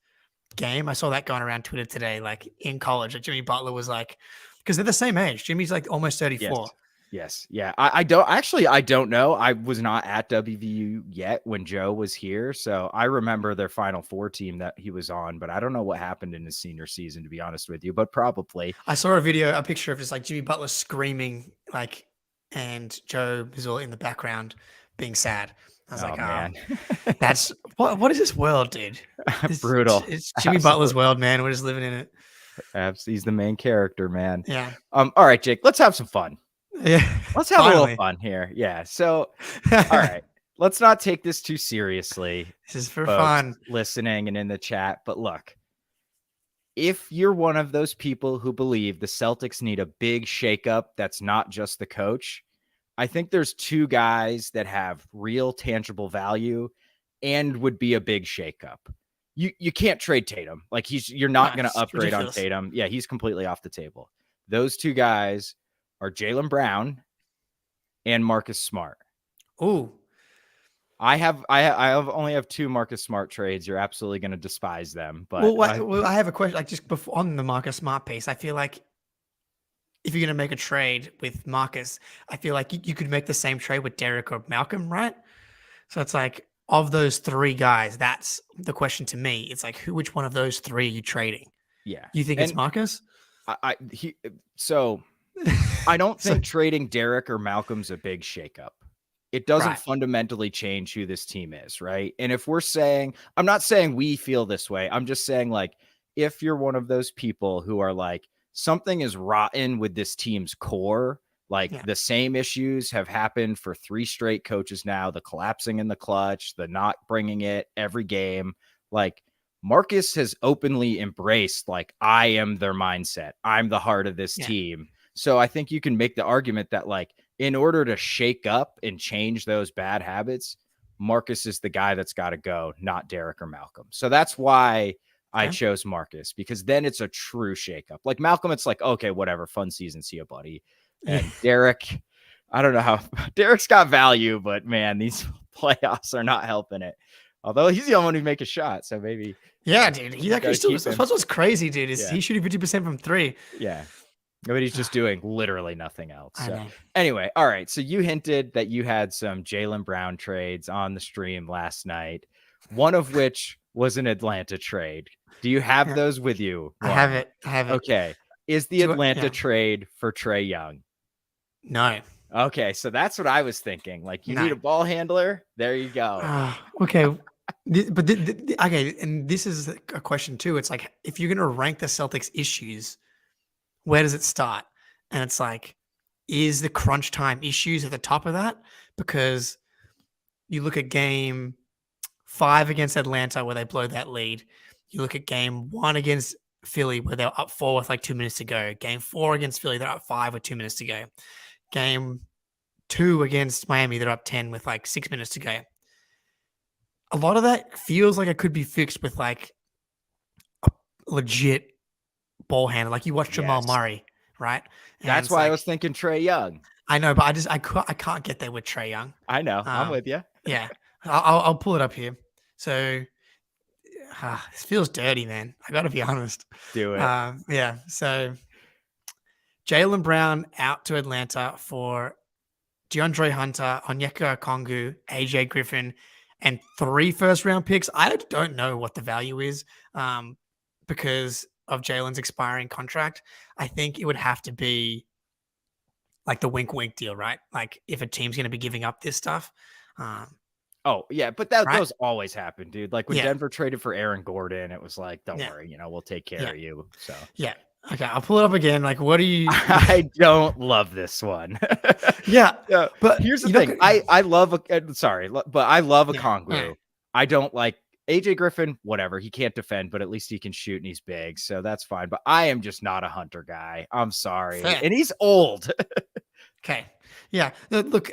game. I saw that going around Twitter today, like in college, that Jimmy Butler was like, because they're the same age. Jimmy's like almost 34. Yes. Yeah. I don't know. I was not at WVU yet when Joe was here. So I remember their Final Four team that he was on, but I don't know what happened in his senior season, to be honest with you, but probably. I saw a picture of just like Jimmy Butler screaming, like, and Joe Mazzulla in the background being sad. I was like, man, that's what is this world, dude? Brutal. It's Jimmy Butler's world, man. We're just living in it. He's the main character, man. Yeah. All right, Jake, let's have some fun. Yeah. Let's have a little fun here. Yeah. So, all right, let's not take this too seriously. This is for fun. Listening and in the chat. But look, if you're one of those people who believe the Celtics need a big shakeup that's not just the coach, I think there's two guys that have real tangible value and would be a big shakeup. You can't trade Tatum. Like you're not going to upgrade on Tatum. Yeah, he's completely off the table. Those two guys are Jaylen Brown and Marcus Smart. Ooh. I only have two Marcus Smart trades. You're absolutely going to despise them. But I have a question. Like just before on the Marcus Smart piece, I feel like if you're going to make a trade with Marcus, I feel like you could make the same trade with Derek or Malcolm, right? So it's like of those three guys, that's the question to me. It's like which one of those three are you trading? Yeah. You think it's Marcus? I don't think trading Derek or Malcolm's a big shakeup. It doesn't fundamentally change who this team is, right? And if we're saying, I'm not saying we feel this way. I'm just saying, like, if you're one of those people who are like, something is rotten with this team's core, like the same issues have happened for 3 straight coaches now, the collapsing in the clutch, the not bringing it every game. Like, Marcus has openly embraced, like, I am their mindset. I'm the heart of this team. So I think you can make the argument that, like, in order to shake up and change those bad habits, Marcus is the guy that's got to go, not Derek or Malcolm. So that's why I chose Marcus, because then it's a true shakeup. Like Malcolm, it's like, okay, whatever, fun season, see you, buddy. And Derek, I don't know how Derek's got value, but man, these playoffs are not helping it. Although he's the only one who make a shot, so maybe. Yeah, dude, he's actually still. That's what's crazy, dude. Is he's shooting 50% from 3? Yeah. But he's just doing literally nothing else. So anyway, all right. So you hinted that you had some Jaylen Brown trades on the stream last night, one of which was an Atlanta trade. Do you have those with you? I have it. Okay. Is the Atlanta trade for Trae Young? No. Okay. So that's what I was thinking. Like, you need a ball handler. There you go. Okay. Okay. And this is a question too. It's like, if you're going to rank the Celtics issues, where does it start? And it's like, is the crunch time issues at the top of that? Because you look at game 5 against Atlanta where they blow that lead. You look at game 1 against Philly where they're up 4 with like 2 minutes to go. Game 4 against Philly, they're up 5 with 2 minutes to go. Game 2 against Miami, they're up 10 with like 6 minutes to go. A lot of that feels like it could be fixed with like a legit ball handler. Like you watch Jamal Murray, right? And that's why I was thinking Trae Young. I know, but I can't get there with Trae Young. I know. I'm with you. Yeah. I'll pull it up here. So this feels dirty, man. I got to be honest. Do it. Yeah. So Jaylen Brown out to Atlanta for DeAndre Hunter, Onyeka Okongwu, AJ Griffin, and 3 first-round picks. I don't know what the value is because of Jaylen's expiring contract. I think it would have to be like the wink deal, right? Like if a team's going to be giving up this stuff. Oh yeah, but those always happen, dude. Like when Denver traded for Aaron Gordon, it was like, don't worry, we'll take care of you. So okay, I'll pull it up again. Like, what do you? I don't love this one. But here's the thing. I love but I love Okongwu. I don't like AJ Griffin, whatever. He can't defend, but at least he can shoot and he's big. So that's fine. But I am just not a Hunter guy. I'm sorry. Fair. And he's old. Okay. Yeah. Look,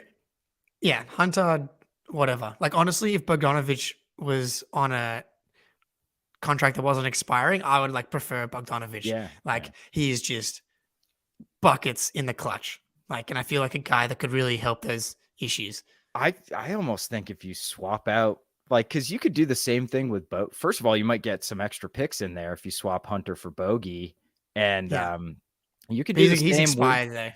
Hunter, whatever. Like, honestly, if Bogdanovic was on a contract that wasn't expiring, I would like prefer Bogdanovic. Yeah. He's just buckets in the clutch. Like, and I feel like a guy that could really help those issues. I almost think if you swap out like, because you could do the same thing with First of all, you might get some extra picks in there if you swap Hunter for Bogey, and you could do the He's same with. expired though.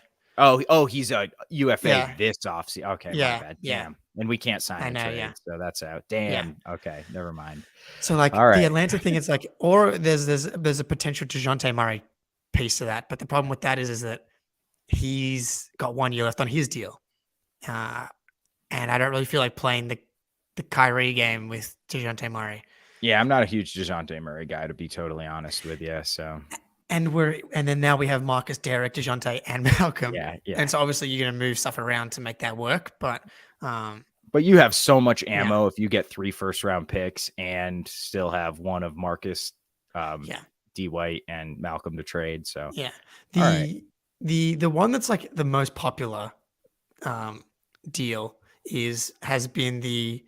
Oh, he's a UFA Yeah. this offseason. Okay, my Yeah, bad. yeah. Damn. And we can't sign I a know, trade, yeah. so that's out. Damn. Okay, never mind. So like All right. the Atlanta thing, it's like, or there's a potential DeJounte Murray piece to that, but the problem with that is that he's got 1 year left on his deal, and I don't really feel like playing the Kyrie game with DeJounte Murray. Yeah, I'm not a huge DeJounte Murray guy, to be totally honest with you. So. And then now we have Marcus, Derek, DeJounte, and Malcolm. Yeah. And so obviously you're going to move stuff around to make that work, but you have so much ammo if you get 3 first-round picks and still have one of Marcus, D. White, and Malcolm to trade. So the one that's like the most popular deal has been the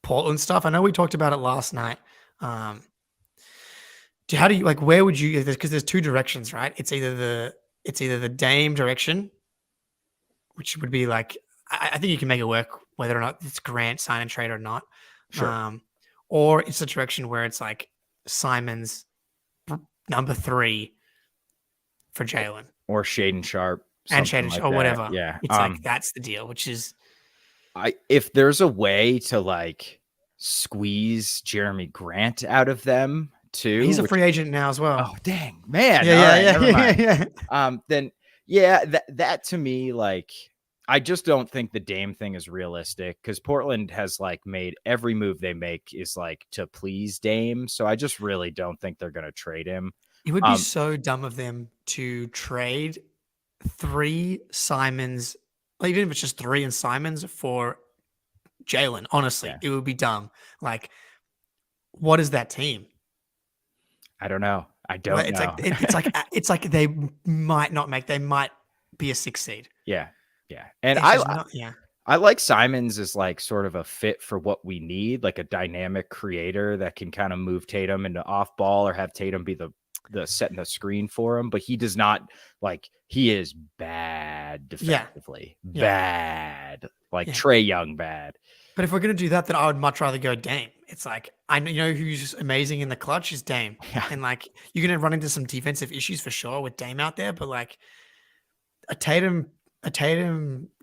Portland stuff. I know we talked about it last night. How do you like? Where would you? Because there's 2 directions, right? It's either the Dame direction, which would be like I think you can make it work whether or not it's Grant sign and trade or not. Sure. Or it's a direction where it's like Simon's #3 for Jaylen or Shaden Sharp and Shaden like or that. whatever. Yeah, it's like that's the deal. Which is if there's a way to like squeeze Jeremy Grant out of them too, he's a free agent now as well. Oh dang, man! Yeah. Then that to me, like, I just don't think the Dame thing is realistic because Portland has like made every move they make is like to please Dame, so I just really don't think they're gonna trade him. It would be so dumb of them to trade 3 Simons, even if it's just 3 and Simons for Jaylen. Honestly, it would be dumb. Like, what is that team? I don't know. I don't know. It's like they might not make. They might be a 6 seed. Yeah. And I like Simons as like sort of a fit for what we need, like a dynamic creator that can kind of move Tatum into off ball or have Tatum be the setting the screen for him. But he does not he is bad defensively. Bad. Like Trae Young bad. But if we're going to do that, then I would much rather go Dame. It's like, I know who's amazing in the clutch is Dame. Yeah. And like, you're going to run into some defensive issues for sure with Dame out there, but like a Tatum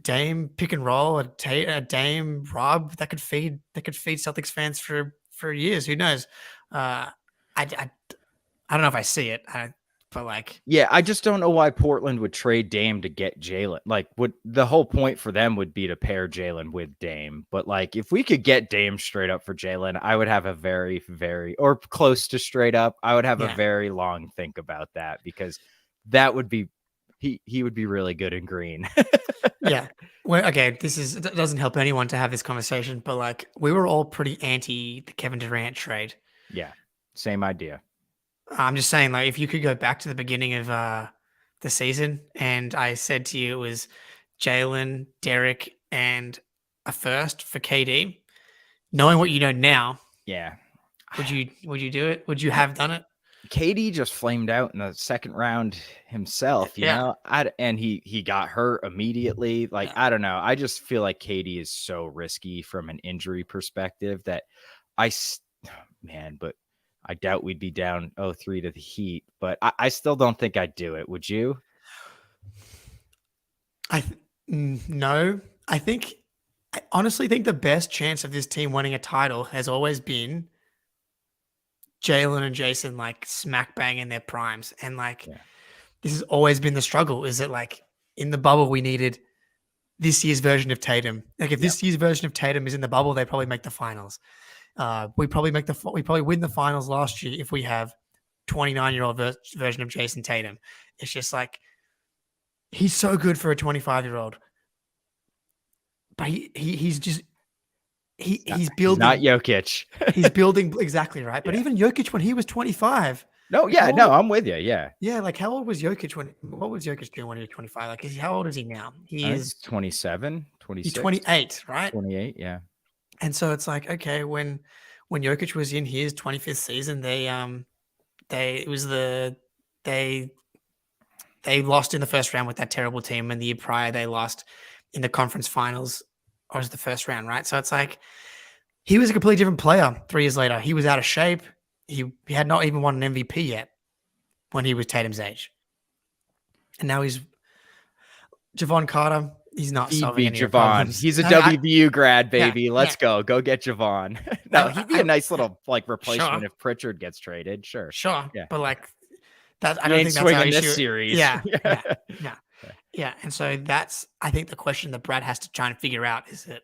Dame pick and roll, a Dame Rob that could feed Celtics fans for years. Who knows? I don't know if I see it. But like, yeah, I just don't know why Portland would trade Dame to get Jaylen. Like, the whole point for them would be to pair Jaylen with Dame. But like, if we could get Dame straight up for Jaylen, I would have a very, very, or close to straight up. I would have a very long think about that because that would be he would be really good in green. Yeah. Well, okay, it doesn't help anyone to have this conversation, but like, we were all pretty anti the Kevin Durant trade. Yeah, same idea. I'm just saying, like, if you could go back to the beginning of the season and I said to you it was Jaylen, Derek, and a first for KD, knowing what you know now, would you do it? Would you have done it? KD just flamed out in the second round himself, you know, and he got hurt immediately. Like, I don't know. I just feel like KD is so risky from an injury perspective that but I doubt we'd be down 0-3 to the Heat, but I still don't think I'd do it. Would you? No. I honestly think the best chance of this team winning a title has always been Jaylen and Jason like smack bang in their primes. And like, this has always been the struggle, is that like in the bubble, we needed this year's version of Tatum. Like if this year's version of Tatum is in the bubble, they probably make the finals. We probably win the finals last year if we have 29-year-old version of Jason Tatum. It's just like, he's so good for a 25-year-old, but he's building. He's not Jokic. He's building exactly right. But even Jokic when he was 25. I'm with you. Yeah. Yeah. Like, how old was Jokic what was Jokic doing when he was 25? Like, how old is he now? He is 27, 26. He's 28, right? 28. Yeah. And so it's like, okay, when Jokic was in his 25th season, they lost in the first round with that terrible team, and the year prior they lost in the conference finals or was the first round, right? So it's like he was a completely different player 3 years later. He was out of shape. He had not even won an MVP yet when he was Tatum's age. And now he's Javon Carter. He's not He'd solving be any of your Javon. problems. He's a No, WVU grad, baby. yeah, Let's go get Javon. No, he'd be a nice little replacement Sure. if Pritchard gets traded. Sure. Sure. Yeah. But that I He don't ain't think that's our swinging issue. this series. Yeah. Yeah. And so that's, I think, the question that Brad has to try and figure out is that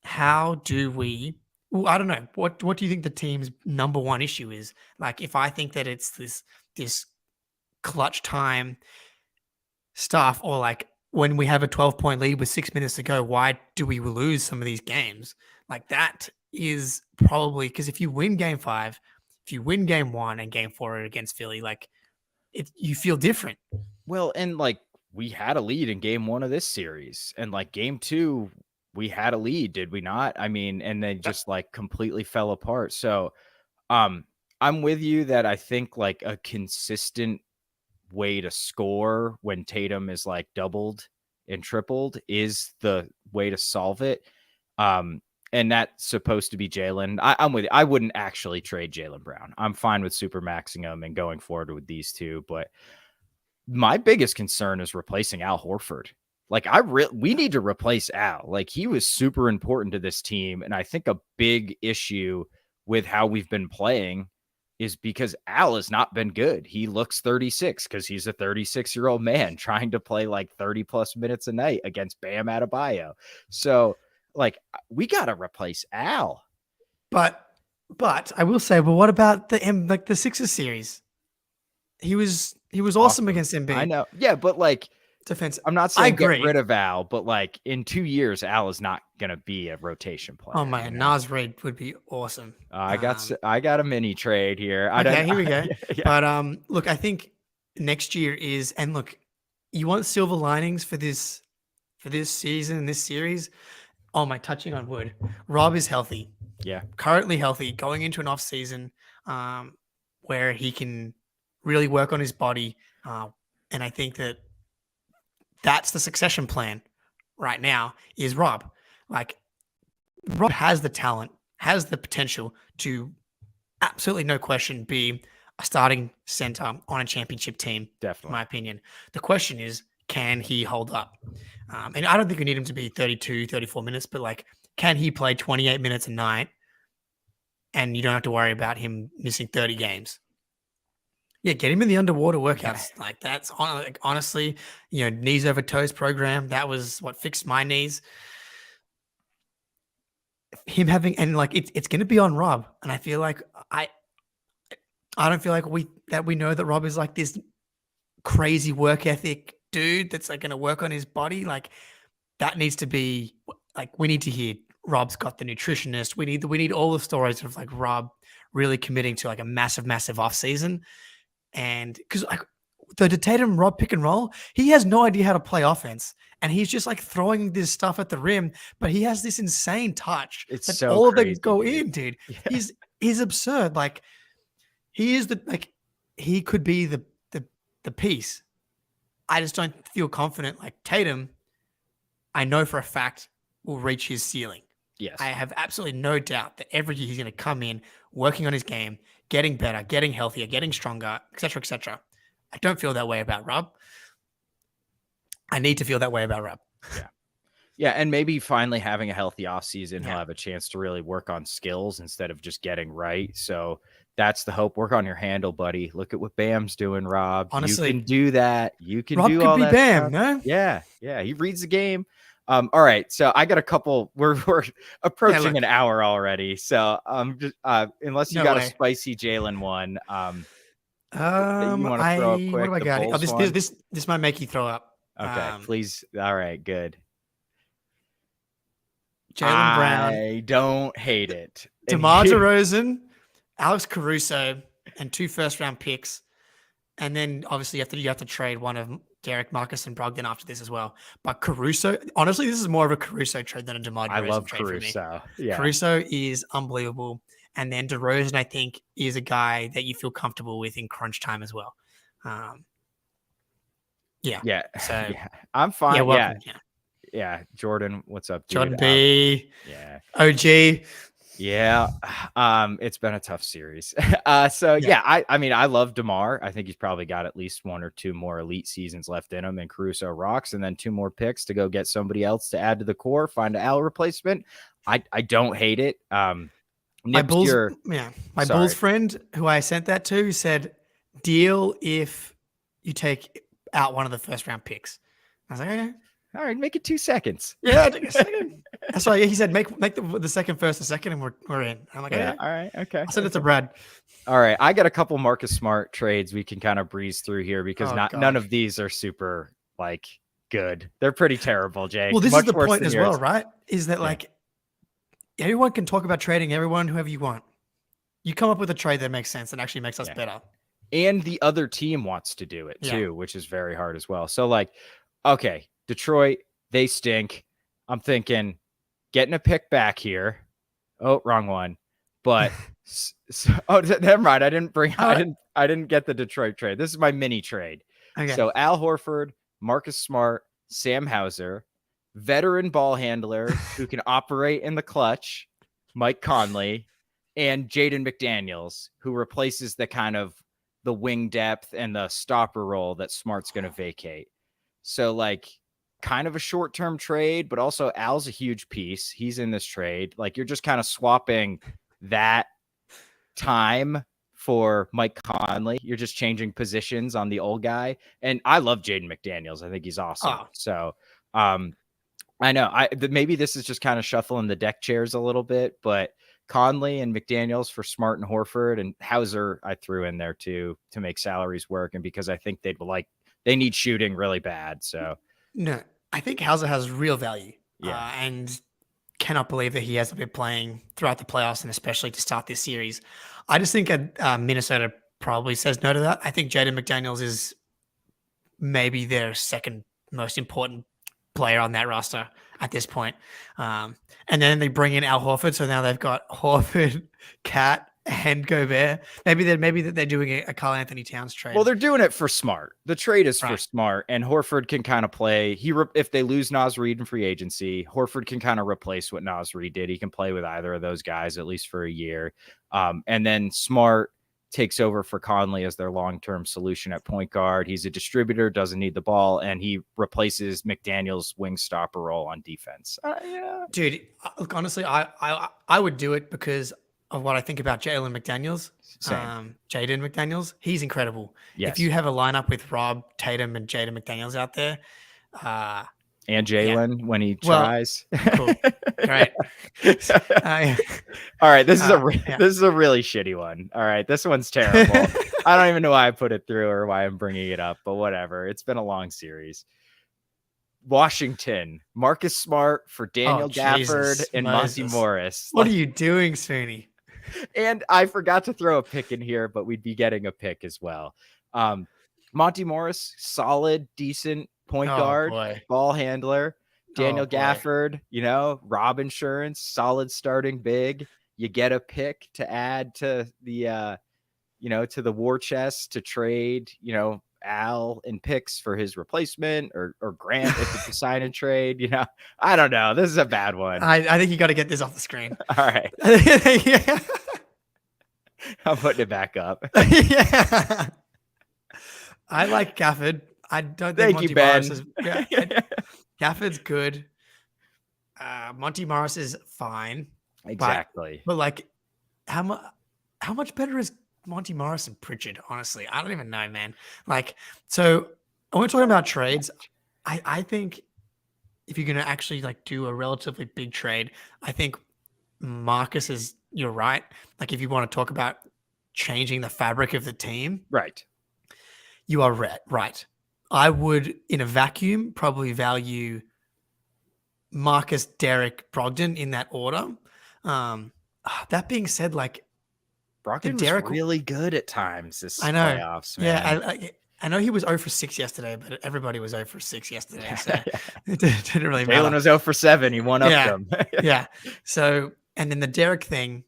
how do we, well, I don't know. What do you think the team's number one issue is? Like, if I think that it's this clutch time stuff, or like when we have a 12-point lead with 6 minutes to go, why do we lose some of these games? Like, that is probably because if you win game 5, if you win game 1 and game 4 against Philly, like you feel different. Well, and like we had a lead in game 1 of this series, and like game 2, we had a lead, did we not? I mean, and then just like completely fell apart. So, I'm with you that I think like a consistent way to score when Tatum is like doubled and tripled is the way to solve it. And that's supposed to be Jaylen. I'm with you. I wouldn't actually trade Jaylen Brown. I'm fine with super maxing him and going forward with these two. But my biggest concern is replacing Al Horford. Like we need to replace Al. Like he was super important to this team. And I think a big issue with how we've been playing is because Al has not been good. He looks 36 because he's a 36-year-old man trying to play like 30 plus minutes a night against Bam Adebayo. So like we got to replace Al. But I will say, well, what about the Sixers series? He was awesome against Embiid. I know. Yeah, but like defense. I'm not saying get rid of Al, but like in 2 years, Al is not going to be a rotation player. Oh my, Nas Reed would be awesome. I got a mini trade here. Here we go. Yeah. But look, I think next year is, and look, you want silver linings for this season, this series. Oh my, touching on wood. Rob is healthy. Yeah, currently healthy, going into an off season where he can really work on his body, and I think that's the succession plan right now is Rob. Like Rob has the talent, has the potential to absolutely no question be a starting center on a championship team. definitely. In my opinion. The question is, can he hold up? And I don't think we need him to be 32, 34 minutes, but like, can he play 28 minutes a night and you don't have to worry about him missing 30 games? Yeah, get him in the underwater workouts. Yeah. Like that's honestly, knees over toes program. That was what fixed my knees. Him having, and like it's going to be on Rob. And I feel like I don't feel like we know that Rob is like this crazy work ethic dude that's like going to work on his body. Like that needs to be like, we need to hear Rob's got the nutritionist. We need all the stories of like Rob really committing to like a massive off season. And because like the Tatum Rob pick and roll, he has no idea how to play offense, and he's just like throwing this stuff at the rim. But he has this insane touch. It's that so all crazy, of them go dude. in, dude. Yeah. He's absurd. Like he is he could be the piece. I just don't feel confident. Like Tatum, I know for a fact will reach his ceiling. Yes. I have absolutely no doubt that every year he's going to come in, working on his game, getting better, getting healthier, getting stronger, etc., etc. I don't feel that way about Rob. I need to feel that way about Rob. Yeah. Yeah, and maybe finally having a healthy offseason, Yeah. he'll have a chance to really work on skills instead of just getting right. So that's the hope. Work on your handle, buddy. Look at what Bam's doing, Rob. Honestly, you can do that. You can Rob do could all be that Bam, stuff. no? Yeah. He reads the game. All right. So I got a couple. We're approaching an hour already. So just unless you got a spicy Jaylen one, you want to throw up quick. What do I got? Oh, this might make you throw up. Okay, please. All right, good. Jaylen Brown. I don't hate it. DeMar DeRozan, Alex Caruso, and 2 first-round picks. And then obviously you have to trade one of Derek, Marcus, and Brogdon after this as well. But Caruso, honestly, this is more of a Caruso trade than a DeMar DeRozan trade. I love Caruso. Yeah. Caruso is unbelievable. And then DeRozan, I think, is a guy that you feel comfortable with in crunch time as well. Yeah. So yeah. I'm fine. Yeah. Yeah. Jordan, what's up, dude? Jordan B. Yeah. OG. Yeah, it's been a tough series. I mean, I love DeMar. I think he's probably got at least 1 or 2 more elite seasons left in him, and Caruso rocks, and then 2 more picks to go get somebody else to add to the core, find an Al replacement. I don't hate it. My Bulls, Nipster, my sorry. Bulls friend who I sent that to said, deal if you take out one of the first round picks. I was like, okay. All right, make it 2 seconds. Yeah, take a second. That's why he said make the second first, the second, and we're in. I'm like, Yeah, okay. all right, okay. I sent it to Brad. All right, I got a couple Marcus Smart trades we can kind of breeze through here because none God. of these are super like good. They're pretty terrible, Jake. Well, this Much is the worse point than as yours. well, right? Is that like everyone can talk about trading everyone, whoever you want. You come up with a trade that makes sense and actually makes us better. And the other team wants to do it too, Yeah. which is very hard as well. So like, okay, Detroit, they stink. I'm thinking getting a pick back here. Oh, wrong one. But never mind. I didn't get the Detroit trade. This is my mini trade. Okay. So Al Horford, Marcus Smart, Sam Hauser, veteran ball handler who can operate in the clutch, Mike Conley, and Jaden McDaniels, who replaces the kind of the wing depth and the stopper role that Smart's going to vacate. So like kind of a short-term trade, but also Al's a huge piece. He's in this trade. Like you're just kind of swapping that time for Mike Conley. You're just changing positions on the old guy. And I love Jaden McDaniels. I think he's awesome. Oh. So I know maybe this is just kind of shuffling the deck chairs a little bit, but Conley and McDaniels for Smart and Horford, and Hauser I threw in there too to make salaries work. And because I think they need shooting really bad. So no, I think Hauser has real value. Yeah. And cannot believe that he hasn't been playing throughout the playoffs and especially to start this series. I just think Minnesota probably says no to that. I think Jaden McDaniels is maybe their second most important player on that roster at this point. And then they bring in Al Horford. So now they've got Horford, Cat, and Gobert. Maybe they're doing a Karl Anthony Towns trade. Well, they're doing it for Smart. The trade is for Smart, and Horford can kind of play. If they lose Naz Reid in free agency, Horford can kind of replace what Naz Reid did. He can play with either of those guys at least for a year. And then Smart takes over for Conley as their long-term solution at point guard. He's a distributor, doesn't need the ball, and he replaces McDaniel's wing stopper role on defense. Dude, look, honestly, I would do it because of what I think about Jaylen McDaniels. Jaden McDaniels, he's incredible. Yes. If you have a lineup with Rob Tatum and Jaden McDaniels out there, and Jaylen when he tries. Cool. Great. All right, this is a really shitty one. All right, this one's terrible. I don't even know why I put it through or why I'm bringing it up, but whatever. It's been a long series. Washington, Marcus Smart for Daniel Gafford and Monty Morris. What are you doing, Spooney? And I forgot to throw a pick in here, but we'd be getting a pick as well. Monty Morris, solid, decent point guard, ball handler. Daniel Gafford, Rob Insurance, solid starting big. You get a pick to add to the, to the war chest to trade, Al and picks for his replacement or Grant if it's a sign and trade. I don't know. This is a bad one. I think you got to get this off the screen. All right. I'm putting it back up. Yeah. I like Gafford. I don't think Thank you, Ben. Gafford's good. Monty Morris is fine. Exactly. But like, how much better is Monty Morris and Pritchard? Honestly, I don't even know, man. Like, so when we're talking about trades, I think if you're going to actually like do a relatively big trade, I think Marcus is, you're right. Like if you want to talk about changing the fabric of the team, right. You are right. I would, in a vacuum, probably value Marcus, Derek, Brogdon in that order. That being said, like Brogdon was really good at times this playoffs, man. Yeah, I know he was 0 for 6 yesterday, but everybody was 0 for 6 yesterday, so it didn't really matter. Jaylen was 0 for 7. He won up them. Yeah. So, and then the Derek thing,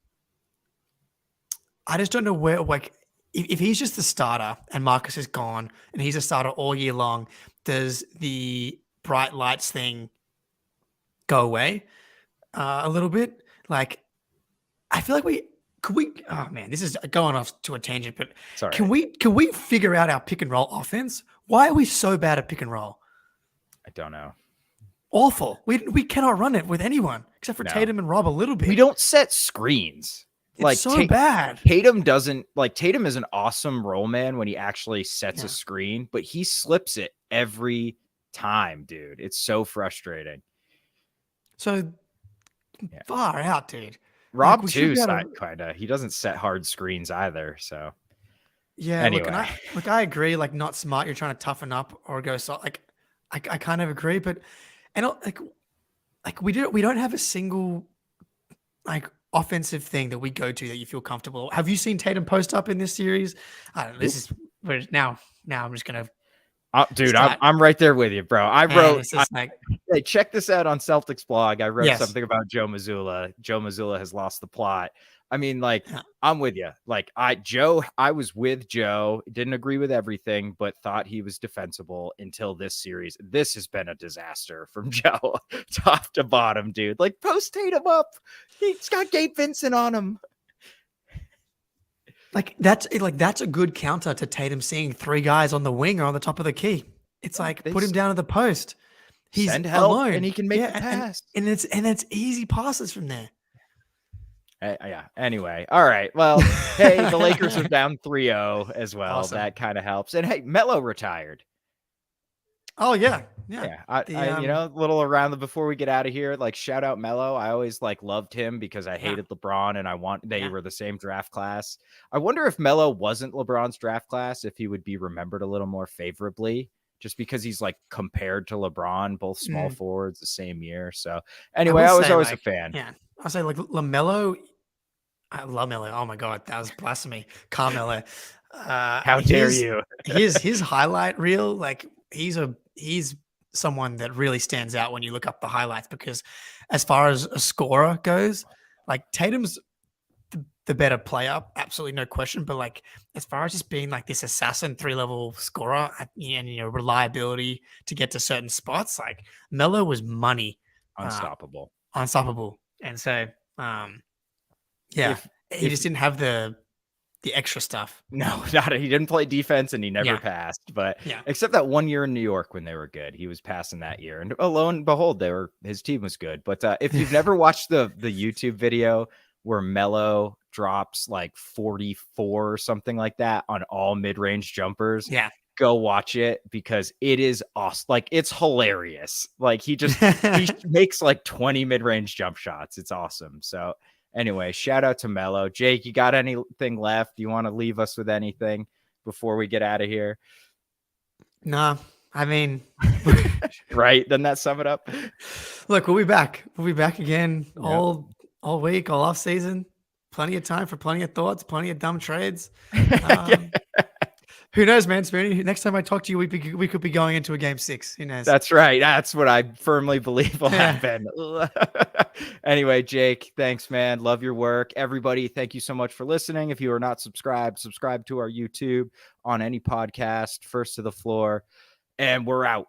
I just don't know where, like, if he's just the starter and Marcus is gone and he's a starter all year long, does the bright lights thing go away a little bit? Like, I feel like oh man, this is going off to a tangent, but Sorry. can we figure out our pick and roll offense? Why are we so bad at pick and roll? I don't know. Awful. We cannot run it with anyone except for No. Tatum and Rob a little bit. We don't set screens. It's so bad. Tatum doesn't Tatum is an awesome roll man when he actually sets Yeah. a screen, but he slips it every time, dude. It's so frustrating. So far out, dude. Rob we too, should be able to- kind of. He doesn't set hard screens either. So Yeah, anyway, I agree. Like, not smart. You're trying to toughen up or go so. Like, I kind of agree, but we don't have a single offensive thing that we go to that you feel comfortable. Have you seen Tatum post up in this series? I don't know. This is now. I'm just gonna. Dude, start. I'm right there with you, bro. Hey, check this out on Celtics blog. I wrote something about Joe Mazzulla. Joe Mazzulla has lost the plot. I mean, I'm with you. I was with Joe, didn't agree with everything, but thought he was defensible until this series. This has been a disaster from Joe, top to bottom, dude. Post Tatum up. He's got Gabe Vincent on him. That's a good counter to Tatum seeing three guys on the wing or on the top of the key. It's put him down at the post. He's send help alone and he can make the pass. And it's easy passes from there. Yeah. Anyway. All right. Well, hey, the Lakers are down 3-0 as well. Awesome. That kind of helps. And hey, Melo retired. Oh yeah. A little around before we get out of here, shout out Melo. I always loved him because I hated LeBron and they were the same draft class. I wonder if Melo wasn't LeBron's draft class, if he would be remembered a little more favorably, just because he's compared to LeBron, both small forwards the same year. So anyway, I was always a fan. Yeah. I'll say LaMelo. I love Melo. Oh my God, that was blasphemy. Carmelo. How dare you? his highlight reel, he's someone that really stands out when you look up the highlights, because as far as a scorer goes, Tatum's the better player, absolutely no question. But as far as just being this assassin 3-level scorer and reliability to get to certain spots, Melo was money. Unstoppable. And so he just didn't have the extra stuff. No, he didn't play defense and he never passed. But except that 1 year in New York when they were good, he was passing that year. And lo and behold, his team was good. But if you've never watched the YouTube video where Melo drops 44 or something like that on all mid-range jumpers, go watch it, because it is awesome. It's hilarious. He makes 20 mid-range jump shots. It's awesome. So anyway, shout out to Melo. Jake, you got anything left? Do you want to leave us with anything before we get out of here? No, I mean, right. Doesn't that sum it up? Look, we'll be back. We'll be back again all week, all off season. Plenty of time for plenty of thoughts, plenty of dumb trades. Who knows, man? Spooney, next time I talk to you, we could be going into a game 6. Who knows? That's right. That's what I firmly believe will happen. Anyway, Jake, thanks, man. Love your work. Everybody, thank you so much for listening. If you are not subscribed, subscribe to our YouTube on any podcast, First to the Floor, and we're out.